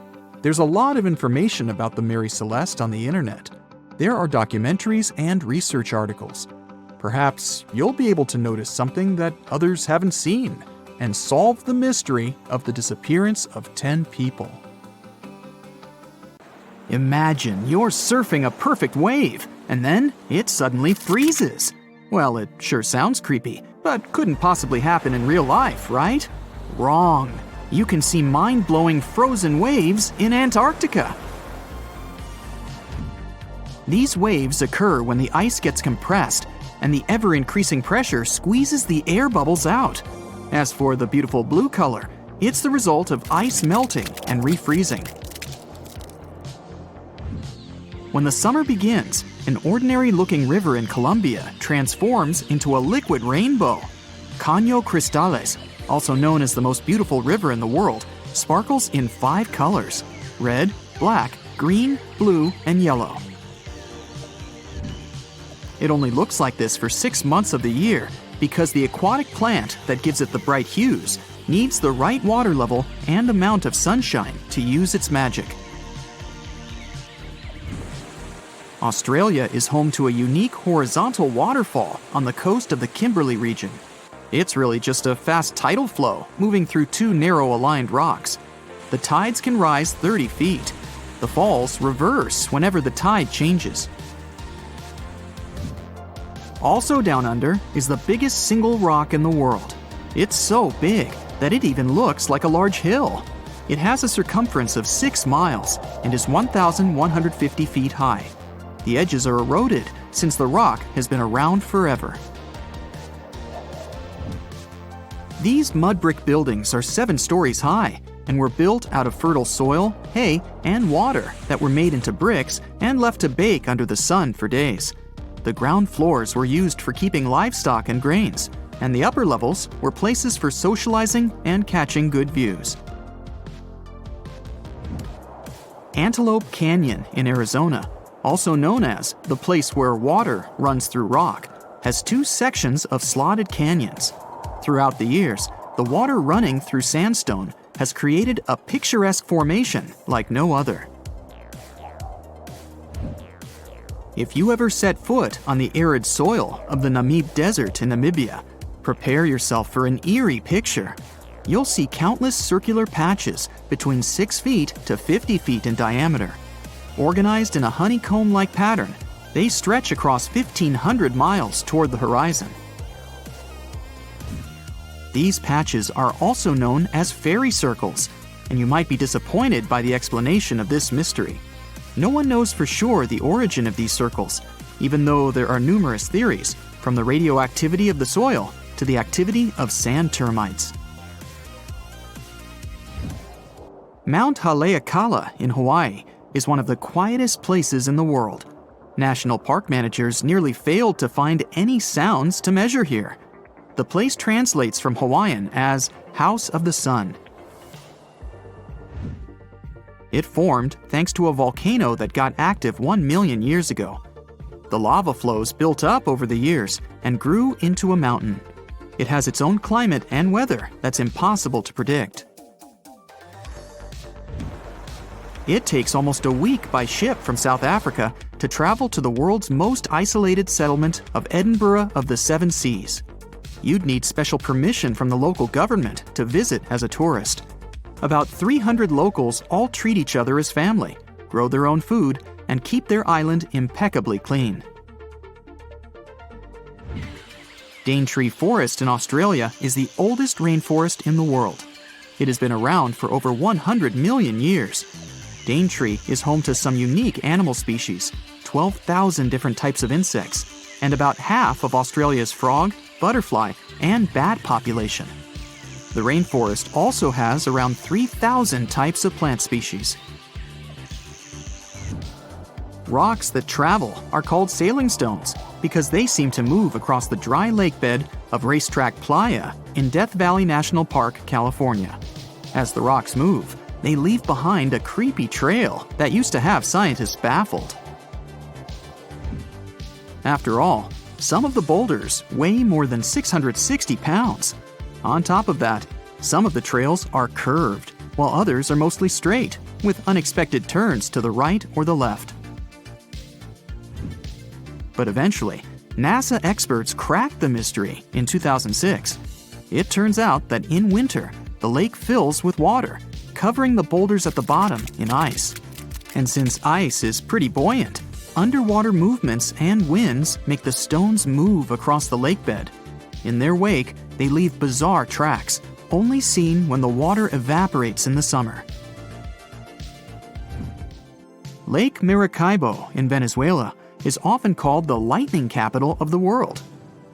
There's a lot of information about the Mary Celeste on the internet. There are documentaries and research articles. Perhaps you'll be able to notice something that others haven't seen and solve the mystery of the disappearance of 10 people. Imagine you're surfing a perfect wave, and then it suddenly freezes. Well, it sure sounds creepy, but couldn't possibly happen in real life, right? Wrong. You can see mind-blowing frozen waves in Antarctica. These waves occur when the ice gets compressed and the ever-increasing pressure squeezes the air bubbles out. As for the beautiful blue color, it's the result of ice melting and refreezing. When the summer begins, an ordinary-looking river in Colombia transforms into a liquid rainbow. Caño Cristales, also known as the most beautiful river in the world, sparkles in 5 colors: red, black, green, blue, and yellow. It only looks like this for 6 months of the year because the aquatic plant that gives it the bright hues needs the right water level and amount of sunshine to use its magic. Australia is home to a unique horizontal waterfall on the coast of the Kimberley region. It's really just a fast tidal flow moving through 2 narrow-aligned rocks. The tides can rise 30 feet. The falls reverse whenever the tide changes. Also down under is the biggest single rock in the world. It's so big that it even looks like a large hill. It has a circumference of 6 miles and is 1,150 feet high. The edges are eroded since the rock has been around forever. These mud brick buildings are 7 stories high and were built out of fertile soil, hay, and water that were made into bricks and left to bake under the sun for days. The ground floors were used for keeping livestock and grains, and the upper levels were places for socializing and catching good views. Antelope Canyon in Arizona, also known as the place where water runs through rock, has 2 sections of slotted canyons. Throughout the years, the water running through sandstone has created a picturesque formation like no other. If you ever set foot on the arid soil of the Namib Desert in Namibia, prepare yourself for an eerie picture. You'll see countless circular patches between 6 feet to 50 feet in diameter. Organized in a honeycomb-like pattern, they stretch across 1,500 miles toward the horizon. These patches are also known as fairy circles, and you might be disappointed by the explanation of this mystery. No one knows for sure the origin of these circles, even though there are numerous theories, from the radioactivity of the soil to the activity of sand termites. Mount Haleakala in Hawaii is one of the quietest places in the world. National park managers nearly failed to find any sounds to measure here. The place translates from Hawaiian as House of the Sun. It formed thanks to a volcano that got active 1 million years ago. The lava flows built up over the years and grew into a mountain. It has its own climate and weather that's impossible to predict. It takes almost a week by ship from South Africa to travel to the world's most isolated settlement of Edinburgh of the Seven Seas. You'd need special permission from the local government to visit as a tourist. About 300 locals all treat each other as family, grow their own food, and keep their island impeccably clean. Daintree Forest in Australia is the oldest rainforest in the world. It has been around for over 100 million years. Daintree is home to some unique animal species, 12,000 different types of insects, and about half of Australia's frog, butterfly, and bat population. The rainforest also has around 3,000 types of plant species. Rocks that travel are called sailing stones because they seem to move across the dry lake bed of Racetrack Playa in Death Valley National Park, California. As the rocks move, they leave behind a creepy trail that used to have scientists baffled. After all, some of the boulders weigh more than 660 pounds. On top of that, some of the trails are curved, while others are mostly straight, with unexpected turns to the right or the left. But eventually, NASA experts cracked the mystery in 2006. It turns out that in winter, the lake fills with water, covering the boulders at the bottom in ice. And since ice is pretty buoyant, underwater movements and winds make the stones move across the lake bed. In their wake, they leave bizarre tracks, only seen when the water evaporates in the summer. Lake Maracaibo in Venezuela is often called the lightning capital of the world.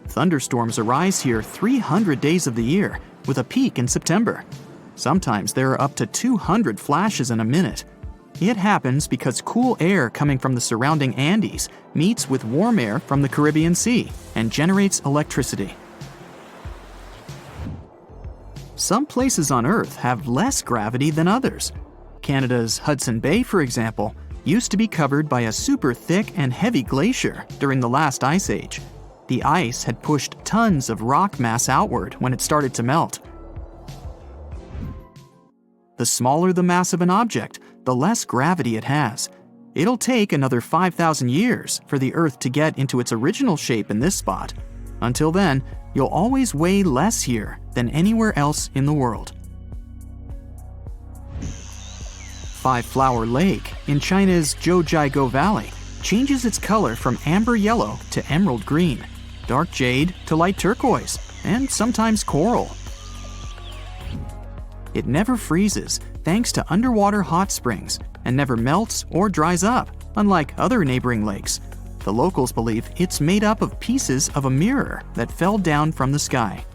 Thunderstorms arise here 300 days of the year, with a peak in September. Sometimes there are up to 200 flashes in a minute. It happens because cool air coming from the surrounding Andes meets with warm air from the Caribbean Sea and generates electricity. Some places on Earth have less gravity than others. Canada's Hudson Bay, for example, used to be covered by a super thick and heavy glacier during the last ice age. The ice had pushed tons of rock mass outward when it started to melt. The smaller the mass of an object, the less gravity it has. It'll take another 5,000 years for the Earth to get into its original shape in this spot. Until then, you'll always weigh less here than anywhere else in the world. Five Flower Lake in China's Zhoujiago Valley changes its color from amber yellow to emerald green, dark jade to light turquoise, and sometimes coral. It never freezes thanks to underwater hot springs and never melts or dries up, unlike other neighboring lakes. The locals believe it's made up of pieces of a mirror that fell down from the sky.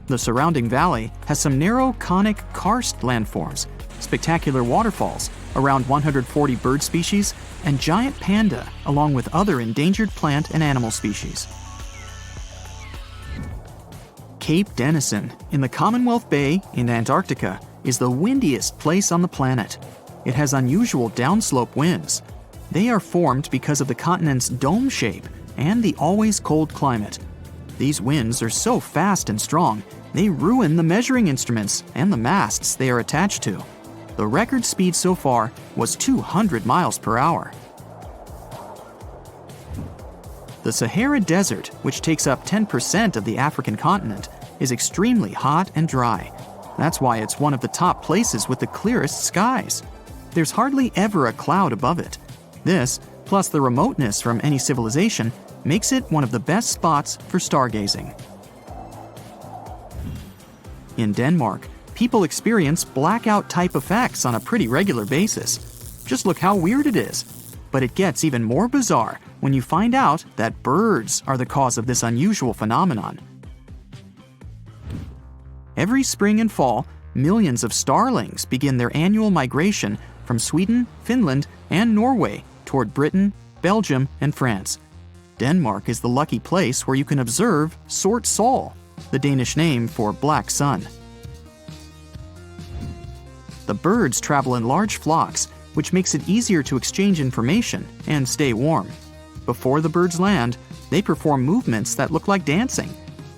The surrounding valley has some narrow conic karst landforms, spectacular waterfalls, around 140 bird species, and giant panda, along with other endangered plant and animal species. Cape Denison in the Commonwealth Bay in Antarctica is the windiest place on the planet. It has unusual downslope winds. They are formed because of the continent's dome shape and the always cold climate. These winds are so fast and strong, they ruin the measuring instruments and the masts they are attached to. The record speed so far was 200 miles per hour. The Sahara Desert, which takes up 10% of the African continent, is extremely hot and dry. That's why it's one of the top places with the clearest skies. There's hardly ever a cloud above it. This, plus the remoteness from any civilization, makes it one of the best spots for stargazing. In Denmark, people experience blackout-type effects on a pretty regular basis. Just look how weird it is. But it gets even more bizarre when you find out that birds are the cause of this unusual phenomenon. Every spring and fall, millions of starlings begin their annual migration from Sweden, Finland, and Norway toward Britain, Belgium, and France. Denmark is the lucky place where you can observe Sort Sol, the Danish name for black sun. The birds travel in large flocks, which makes it easier to exchange information and stay warm. Before the birds land, they perform movements that look like dancing,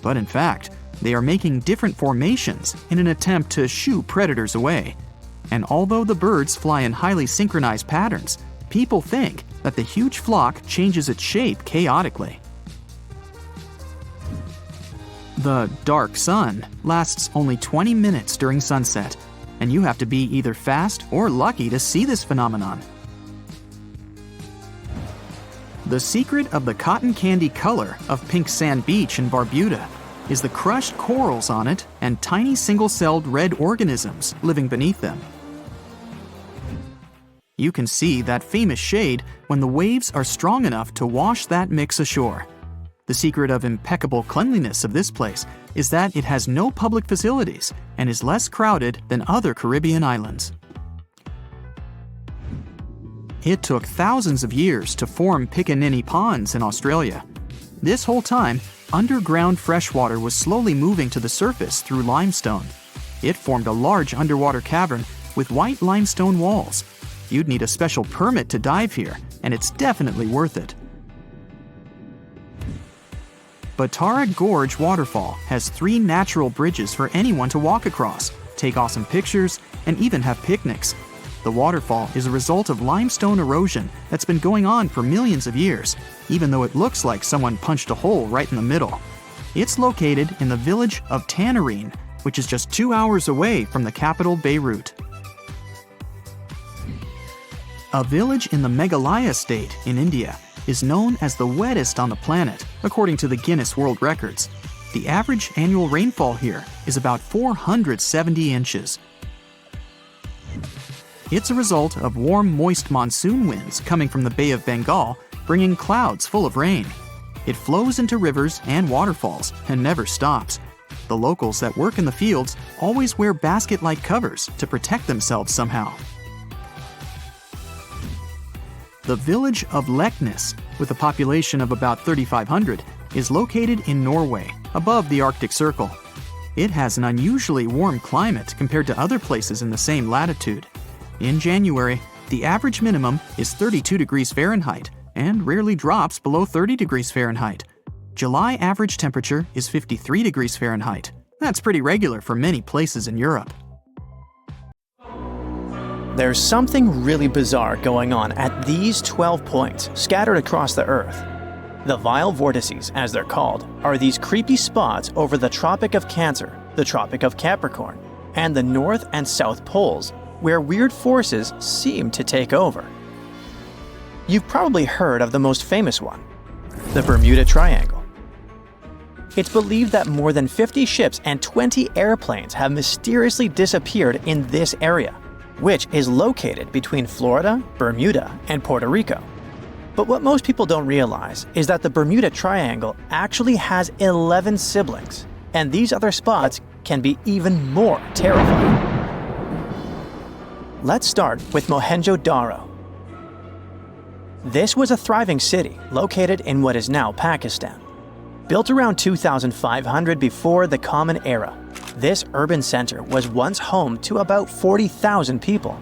but in fact, they are making different formations in an attempt to shoo predators away. And although the birds fly in highly synchronized patterns, people think that the huge flock changes its shape chaotically. The dark sun lasts only 20 minutes during sunset, and you have to be either fast or lucky to see this phenomenon. The secret of the cotton candy color of Pink Sand Beach in Barbuda is the crushed corals on it and tiny single-celled red organisms living beneath them. You can see that famous shade when the waves are strong enough to wash that mix ashore. The secret of impeccable cleanliness of this place is that it has no public facilities and is less crowded than other Caribbean islands. It took thousands of years to form Picaninny Ponds in Australia. This whole time, underground freshwater was slowly moving to the surface through limestone. It formed a large underwater cavern with white limestone walls. You'd need a special permit to dive here, and it's definitely worth it. Batara Gorge Waterfall has 3 natural bridges for anyone to walk across, take awesome pictures, and even have picnics. The waterfall is a result of limestone erosion that's been going on for millions of years, even though it looks like someone punched a hole right in the middle. It's located in the village of Tanarine, which is just 2 hours away from the capital Beirut. A village in the Meghalaya state in India is known as the wettest on the planet, according to the Guinness World Records. The average annual rainfall here is about 470 inches. It's a result of warm, moist monsoon winds coming from the Bay of Bengal, bringing clouds full of rain. It flows into rivers and waterfalls and never stops. The locals that work in the fields always wear basket-like covers to protect themselves somehow. The village of Leknes, with a population of about 3,500, is located in Norway, above the Arctic Circle. It has an unusually warm climate compared to other places in the same latitude. In January, the average minimum is 32 degrees Fahrenheit and rarely drops below 30 degrees Fahrenheit. July average temperature is 53 degrees Fahrenheit. That's pretty regular for many places in Europe. There's something really bizarre going on at these 12 points scattered across the Earth. The vile vortices, as they're called, are these creepy spots over the Tropic of Cancer, the Tropic of Capricorn, and the North and South Poles, where weird forces seem to take over. You've probably heard of the most famous one, the Bermuda Triangle. It's believed that more than 50 ships and 20 airplanes have mysteriously disappeared in this area, which is located between Florida, Bermuda, and Puerto Rico. But what most people don't realize is that the Bermuda Triangle actually has 11 siblings, and these other spots can be even more terrifying. Let's start with Mohenjo-Daro. This was a thriving city located in what is now Pakistan. Built around 2500 before the Common Era, this urban center was once home to about 40,000 people.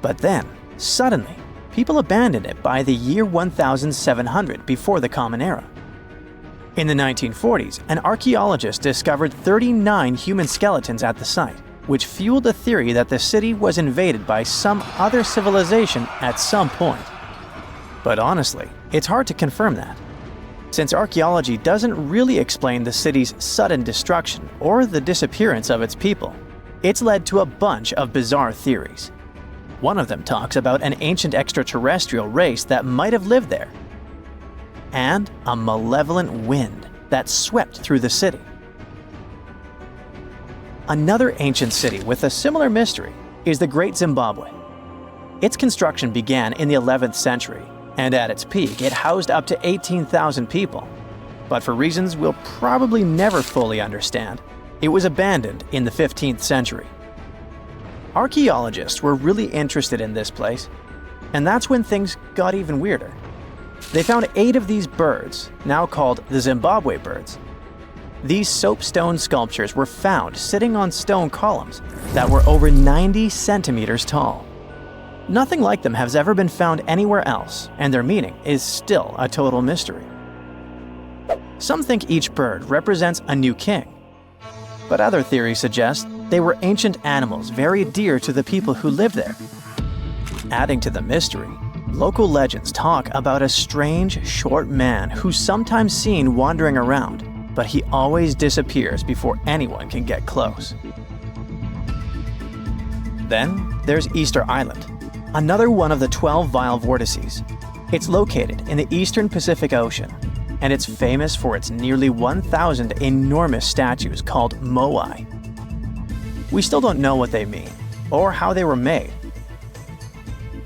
But then, suddenly, people abandoned it by the year 1700 before the Common Era. In the 1940s, an archaeologist discovered 39 human skeletons at the site, which fueled the theory that the city was invaded by some other civilization at some point. But honestly, it's hard to confirm that, since archaeology doesn't really explain the city's sudden destruction or the disappearance of its people. It's led to a bunch of bizarre theories. One of them talks about an ancient extraterrestrial race that might have lived there, and a malevolent wind that swept through the city. Another ancient city with a similar mystery is the Great Zimbabwe. Its construction began in the 11th century, and at its peak, it housed up to 18,000 people. But for reasons we'll probably never fully understand, it was abandoned in the 15th century. Archaeologists were really interested in this place, and that's when things got even weirder. They found 8 of these birds, now called the Zimbabwe birds. These soapstone sculptures were found sitting on stone columns that were over 90 centimeters tall. Nothing like them has ever been found anywhere else, and their meaning is still a total mystery. Some think each bird represents a new king, but other theories suggest they were ancient animals very dear to the people who lived there. Adding to the mystery, local legends talk about a strange, short man who's sometimes seen wandering around, but he always disappears before anyone can get close. Then there's Easter Island, another one of the 12 vile vortices. It's located in the eastern Pacific Ocean, and it's famous for its nearly 1,000 enormous statues called moai. We still don't know what they mean, or how they were made.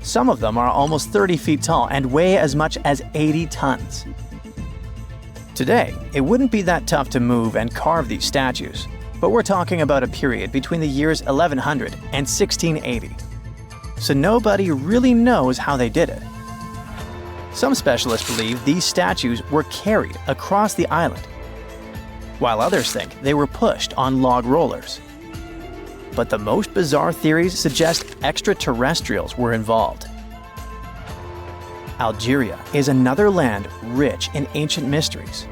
Some of them are almost 30 feet tall and weigh as much as 80 tons. Today, it wouldn't be that tough to move and carve these statues, but we're talking about a period between the years 1100 and 1680. So nobody really knows how they did it. Some specialists believe these statues were carried across the island. while others think they were pushed on log rollers. But the most bizarre theories suggest extraterrestrials were involved. Algeria is another land rich in ancient mysteries.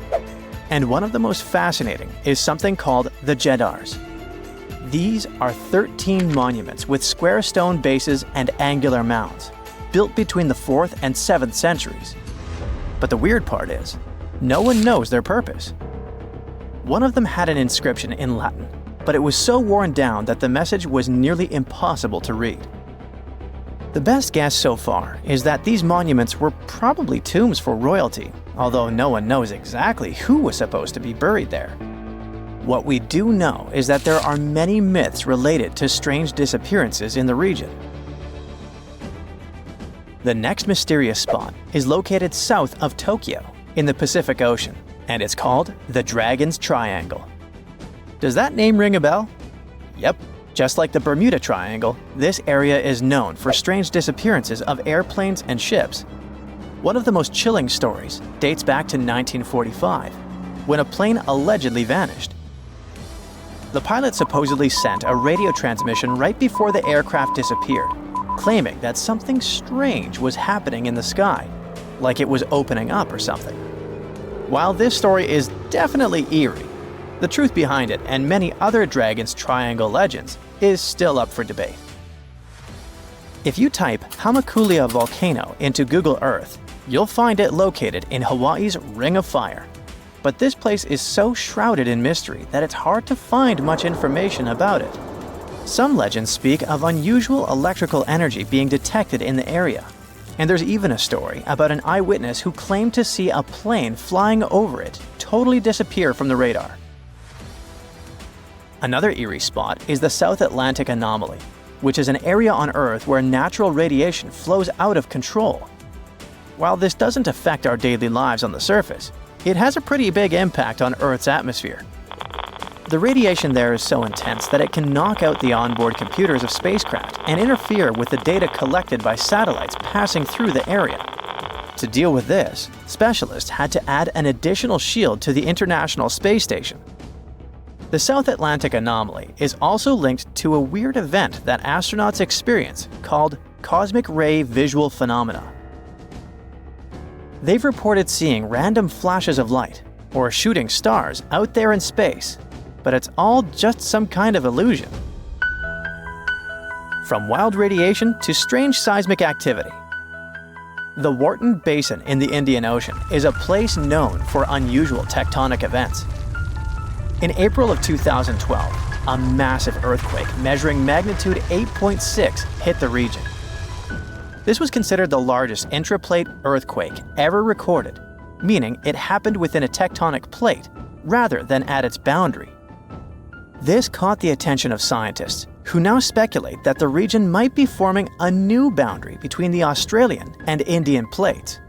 And one of the most fascinating is something called the Jeddars. These are 13 monuments with square stone bases and angular mounds, built between the 4th and 7th centuries. But the weird part is, no one knows their purpose. One of them had an inscription in Latin, but it was so worn down that the message was nearly impossible to read. The best guess so far is that these monuments were probably tombs for royalty, although no one knows exactly who was supposed to be buried there. What we do know is that there are many myths related to strange disappearances in the region. The next mysterious spot is located south of Tokyo in the Pacific Ocean, and it's called the Dragon's Triangle. Does that name ring a bell? Yep. Just like the Bermuda Triangle, this area is known for strange disappearances of airplanes and ships. One of the most chilling stories dates back to 1945, when a plane allegedly vanished. The pilot supposedly sent a radio transmission right before the aircraft disappeared, claiming that something strange was happening in the sky, like it was opening up or something. While this story is definitely eerie, the truth behind it and many other Dragon's Triangle legends is still up for debate. If you type Hamakulia volcano into Google Earth, you'll find it located in Hawaii's Ring of Fire. But this place is so shrouded in mystery that it's hard to find much information about it. Some legends speak of unusual electrical energy being detected in the area. And there's even a story about an eyewitness who claimed to see a plane flying over it totally disappear from the radar. Another eerie spot is the South Atlantic Anomaly, which is an area on Earth where natural radiation flows out of control. While this doesn't affect our daily lives on the surface, it has a pretty big impact on Earth's atmosphere. The radiation there is so intense that it can knock out the onboard computers of spacecraft and interfere with the data collected by satellites passing through the area. To deal with this, specialists had to add an additional shield to the International Space Station. The South Atlantic Anomaly is also linked to a weird event that astronauts experience called cosmic ray visual phenomena. They've reported seeing random flashes of light or shooting stars out there in space, but it's all just some kind of illusion. From wild radiation to strange seismic activity. The Wharton Basin in the Indian Ocean is a place known for unusual tectonic events. In April of 2012, a massive earthquake measuring magnitude 8.6 hit the region. This was considered the largest intraplate earthquake ever recorded, meaning it happened within a tectonic plate rather than at its boundary. This caught the attention of scientists, who now speculate that the region might be forming a new boundary between the Australian and Indian plates.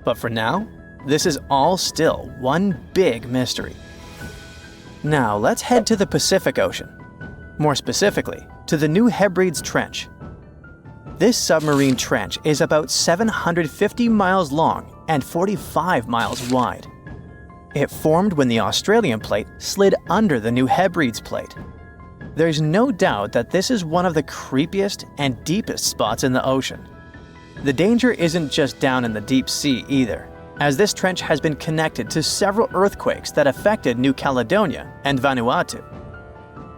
But for now, this is all still one big mystery. Now let's head to the Pacific Ocean. More specifically, to the New Hebrides Trench. This submarine trench is about 750 miles long and 45 miles wide. It formed when the Australian plate slid under the New Hebrides plate. There's no doubt that this is one of the creepiest and deepest spots in the ocean. The danger isn't just down in the deep sea either, as this trench has been connected to several earthquakes that affected New Caledonia and Vanuatu.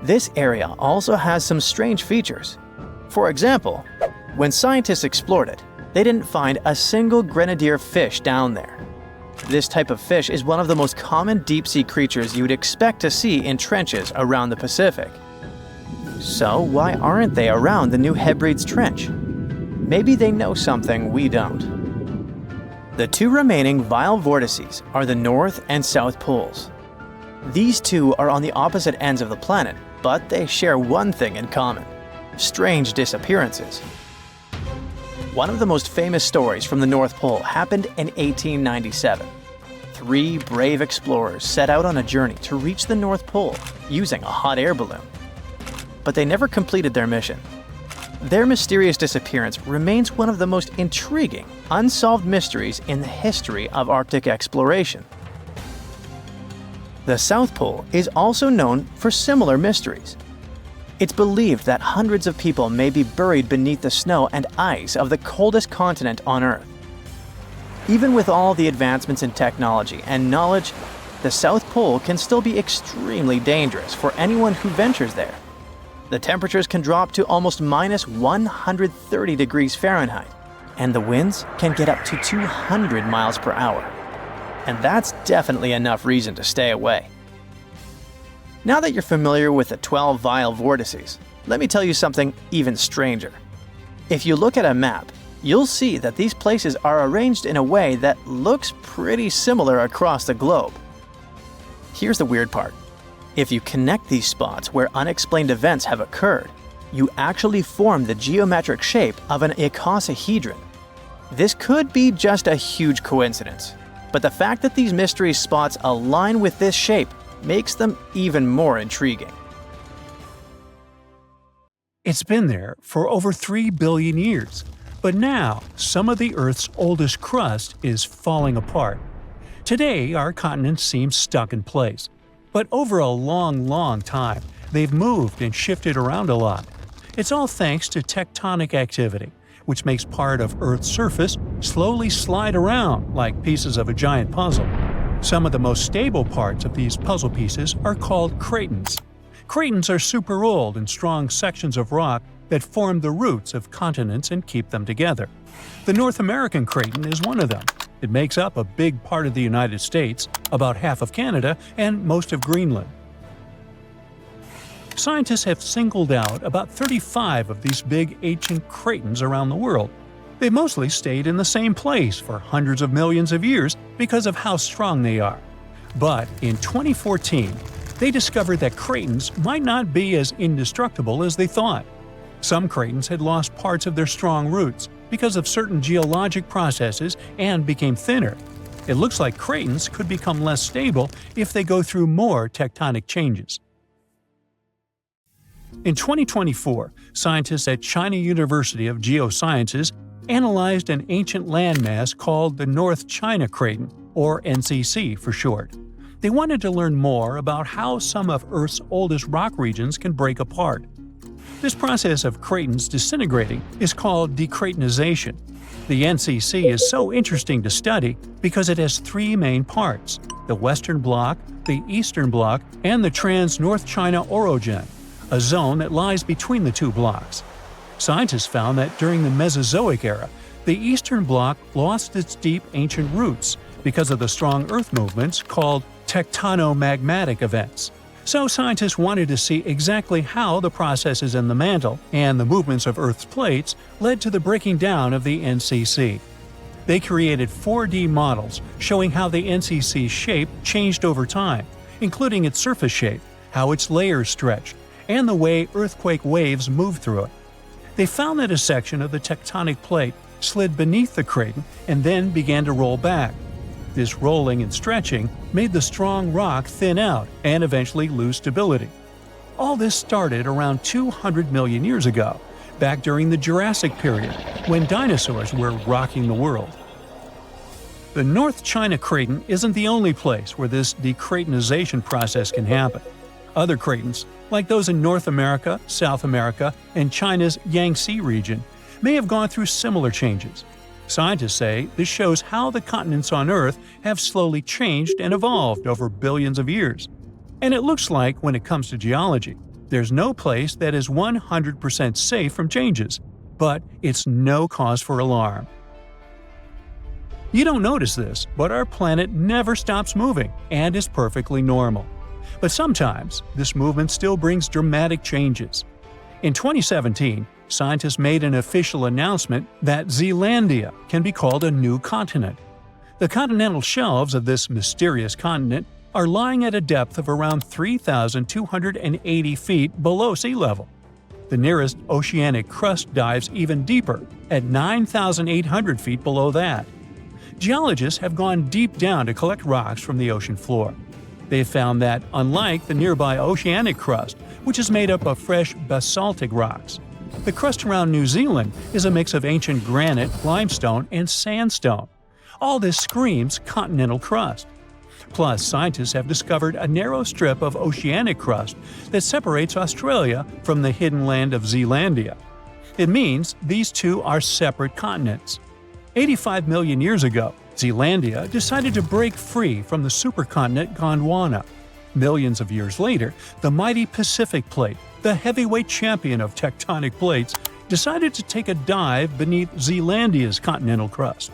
This area also has some strange features. For example, when scientists explored it, they didn't find a single grenadier fish down there. This type of fish is one of the most common deep-sea creatures you would expect to see in trenches around the Pacific. So why aren't they around the New Hebrides Trench? Maybe they know something we don't. The two remaining vile vortices are the North and South Poles. These two are on the opposite ends of the planet, but they share one thing in common: strange disappearances. One of the most famous stories from the North Pole happened in 1897. 3 brave explorers set out on a journey to reach the North Pole using a hot air balloon. But they never completed their mission. Their mysterious disappearance remains one of the most intriguing, unsolved mysteries in the history of Arctic exploration. The South Pole is also known for similar mysteries. It's believed that hundreds of people may be buried beneath the snow and ice of the coldest continent on Earth. Even with all the advancements in technology and knowledge, the South Pole can still be extremely dangerous for anyone who ventures there. The temperatures can drop to almost minus 130 degrees Fahrenheit, and the winds can get up to 200 miles per hour. And that's definitely enough reason to stay away. Now that you're familiar with the 12 vile vortices, let me tell you something even stranger. If you look at a map, you'll see that these places are arranged in a way that looks pretty similar across the globe. Here's the weird part. If you connect these spots where unexplained events have occurred, you actually form the geometric shape of an icosahedron. This could be just a huge coincidence, but the fact that these mystery spots align with this shape makes them even more intriguing. It's been there for over 3 billion years, but now some of the Earth's oldest crust is falling apart. Today, our continents seem stuck in place, but over a long time, they've moved and shifted around a lot. It's all thanks to tectonic activity, which makes part of Earth's surface slowly slide around like pieces of a giant puzzle. Some of the most stable parts of these puzzle pieces are called cratons. Cratons are super old and strong sections of rock that form the roots of continents and keep them together. The North American craton is one of them. It makes up a big part of the United States, about half of Canada, and most of Greenland. Scientists have singled out about 35 of these big ancient cratons around the world. They mostly stayed in the same place for hundreds of millions of years because of how strong they are. But in 2014, they discovered that cratons might not be as indestructible as they thought. Some cratons had lost parts of their strong roots because of certain geologic processes and became thinner. It looks like cratons could become less stable if they go through more tectonic changes. In 2024, scientists at China University of Geosciences analyzed an ancient landmass called the North China Craton, or NCC for short. They wanted to learn more about how some of Earth's oldest rock regions can break apart. This process of cratons disintegrating is called decratonization. The NCC is so interesting to study because it has 3 main parts: the Western Bloc, the Eastern Bloc, and the Trans-North China Orogen, a zone that lies between the 2 blocks. Scientists found that during the Mesozoic era, the Eastern Bloc lost its deep ancient roots because of the strong Earth movements called tectonomagmatic events. So scientists wanted to see exactly how the processes in the mantle and the movements of Earth's plates led to the breaking down of the NCC. They created 4D models showing how the NCC's shape changed over time, including its surface shape, how its layers stretched, and the way earthquake waves moved through it. They found that a section of the tectonic plate slid beneath the craton and then began to roll back. This rolling and stretching made the strong rock thin out and eventually lose stability. All this started around 200 million years ago, back during the Jurassic period, when dinosaurs were rocking the world. The North China Craton isn't the only place where this decratonization process can happen. Other cratons, like those in North America, South America, and China's Yangtze region, may have gone through similar changes. Scientists say this shows how the continents on Earth have slowly changed and evolved over billions of years. And it looks like, when it comes to geology, there's no place that is 100% safe from changes, but it's no cause for alarm. You don't notice this, but our planet never stops moving and is perfectly normal. But sometimes, this movement still brings dramatic changes. In 2017, scientists made an official announcement that Zealandia can be called a new continent. The continental shelves of this mysterious continent are lying at a depth of around 3,280 feet below sea level. The nearest oceanic crust dives even deeper, at 9,800 feet below that. Geologists have gone deep down to collect rocks from the ocean floor. They found that, unlike the nearby oceanic crust, which is made up of fresh basaltic rocks, the crust around New Zealand is a mix of ancient granite, limestone, and sandstone. All this screams continental crust. Plus, scientists have discovered a narrow strip of oceanic crust that separates Australia from the hidden land of Zealandia. It means these two are separate continents. 85 million years ago, Zealandia decided to break free from the supercontinent Gondwana. Millions of years later, the mighty Pacific Plate, the heavyweight champion of tectonic plates, decided to take a dive beneath Zealandia's continental crust.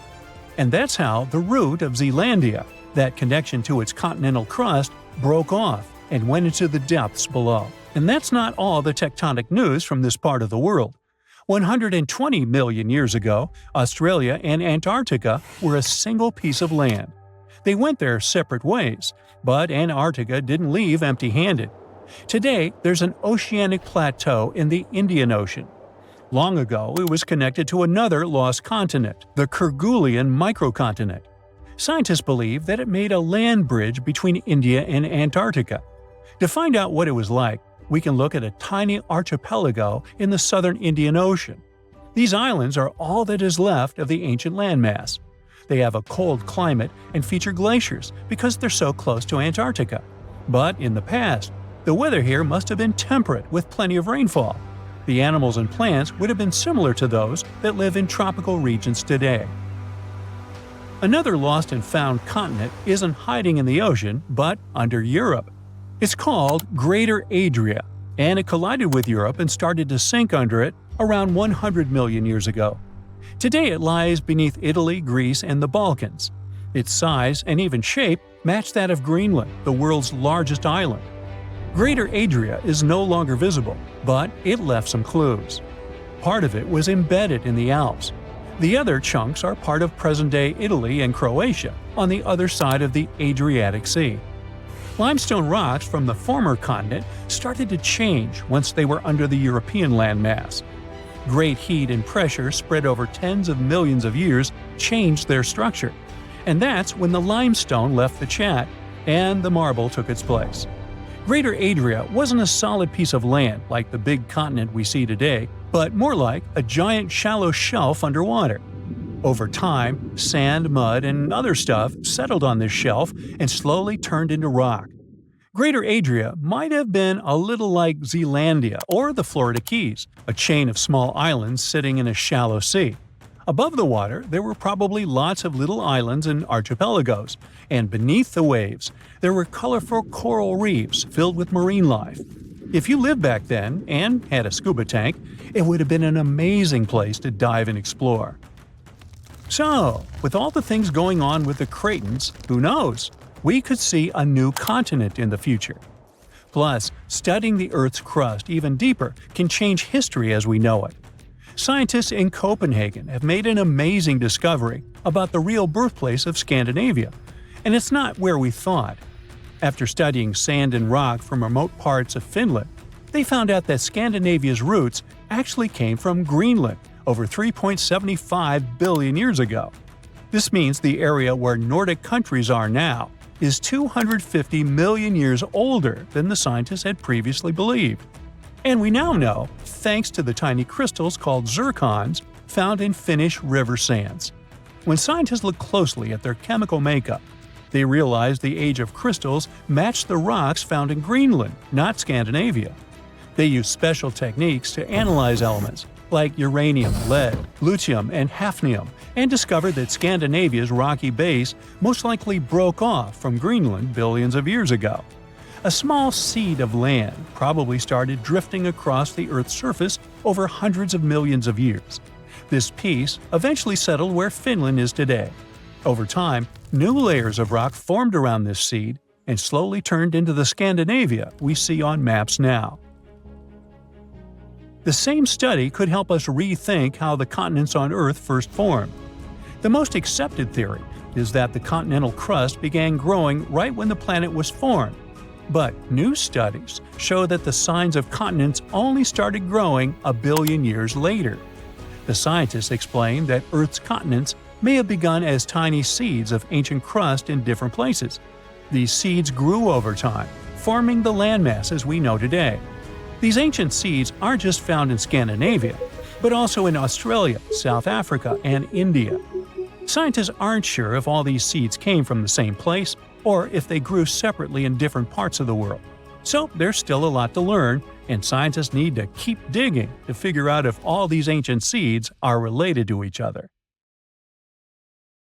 And that's how the root of Zealandia, that connection to its continental crust, broke off and went into the depths below. And that's not all the tectonic news from this part of the world. 120 million years ago, Australia and Antarctica were a single piece of land. They went their separate ways, but Antarctica didn't leave empty-handed. Today, there's an oceanic plateau in the Indian Ocean. Long ago, it was connected to another lost continent, the Kerguelen microcontinent. Scientists believe that it made a land bridge between India and Antarctica. To find out what it was like, we can look at a tiny archipelago in the southern Indian Ocean. These islands are all that is left of the ancient landmass. They have a cold climate and feature glaciers because they're so close to Antarctica. But in the past, the weather here must have been temperate with plenty of rainfall. The animals and plants would have been similar to those that live in tropical regions today. Another lost and found continent isn't hiding in the ocean, but under Europe. It's called Greater Adria, and it collided with Europe and started to sink under it around 100 million years ago. Today it lies beneath Italy, Greece, and the Balkans. Its size and even shape match that of Greenland, the world's largest island. Greater Adria is no longer visible, but it left some clues. Part of it was embedded in the Alps. The other chunks are part of present-day Italy and Croatia, on the other side of the Adriatic Sea. Limestone rocks from the former continent started to change once they were under the European landmass. Great heat and pressure spread over tens of millions of years changed their structure. And that's when the limestone left the chat and the marble took its place. Greater Adria wasn't a solid piece of land like the big continent we see today, but more like a giant shallow shelf underwater. Over time, sand, mud, and other stuff settled on this shelf and slowly turned into rock. Greater Adria might have been a little like Zealandia or the Florida Keys, a chain of small islands sitting in a shallow sea. Above the water, there were probably lots of little islands and archipelagos, and beneath the waves, there were colorful coral reefs filled with marine life. If you lived back then and had a scuba tank, it would have been an amazing place to dive and explore. So, with all the things going on with the Cratons, who knows? We could see a new continent in the future. Plus, studying the Earth's crust even deeper can change history as we know it. Scientists in Copenhagen have made an amazing discovery about the real birthplace of Scandinavia, and it's not where we thought. After studying sand and rock from remote parts of Finland, they found out that Scandinavia's roots actually came from Greenland over 3.75 billion years ago. This means the area where Nordic countries are now is 250 million years older than the scientists had previously believed. And we now know, thanks to the tiny crystals called zircons found in Finnish river sands. When scientists look closely at their chemical makeup, they realize the age of crystals matched the rocks found in Greenland, not Scandinavia. They use special techniques to analyze elements like uranium, lead, lutetium, and hafnium, and discovered that Scandinavia's rocky base most likely broke off from Greenland billions of years ago. A small seed of land probably started drifting across the Earth's surface over hundreds of millions of years. This piece eventually settled where Finland is today. Over time, new layers of rock formed around this seed and slowly turned into the Scandinavia we see on maps now. The same study could help us rethink how the continents on Earth first formed. The most accepted theory is that the continental crust began growing right when the planet was formed. But new studies show that the signs of continents only started growing a billion years later. The scientists explain that Earth's continents may have begun as tiny seeds of ancient crust in different places. These seeds grew over time, forming the landmasses we know today. These ancient seeds aren't just found in Scandinavia, but also in Australia, South Africa, and India. Scientists aren't sure if all these seeds came from the same place or if they grew separately in different parts of the world. So there's still a lot to learn, and scientists need to keep digging to figure out if all these ancient seeds are related to each other.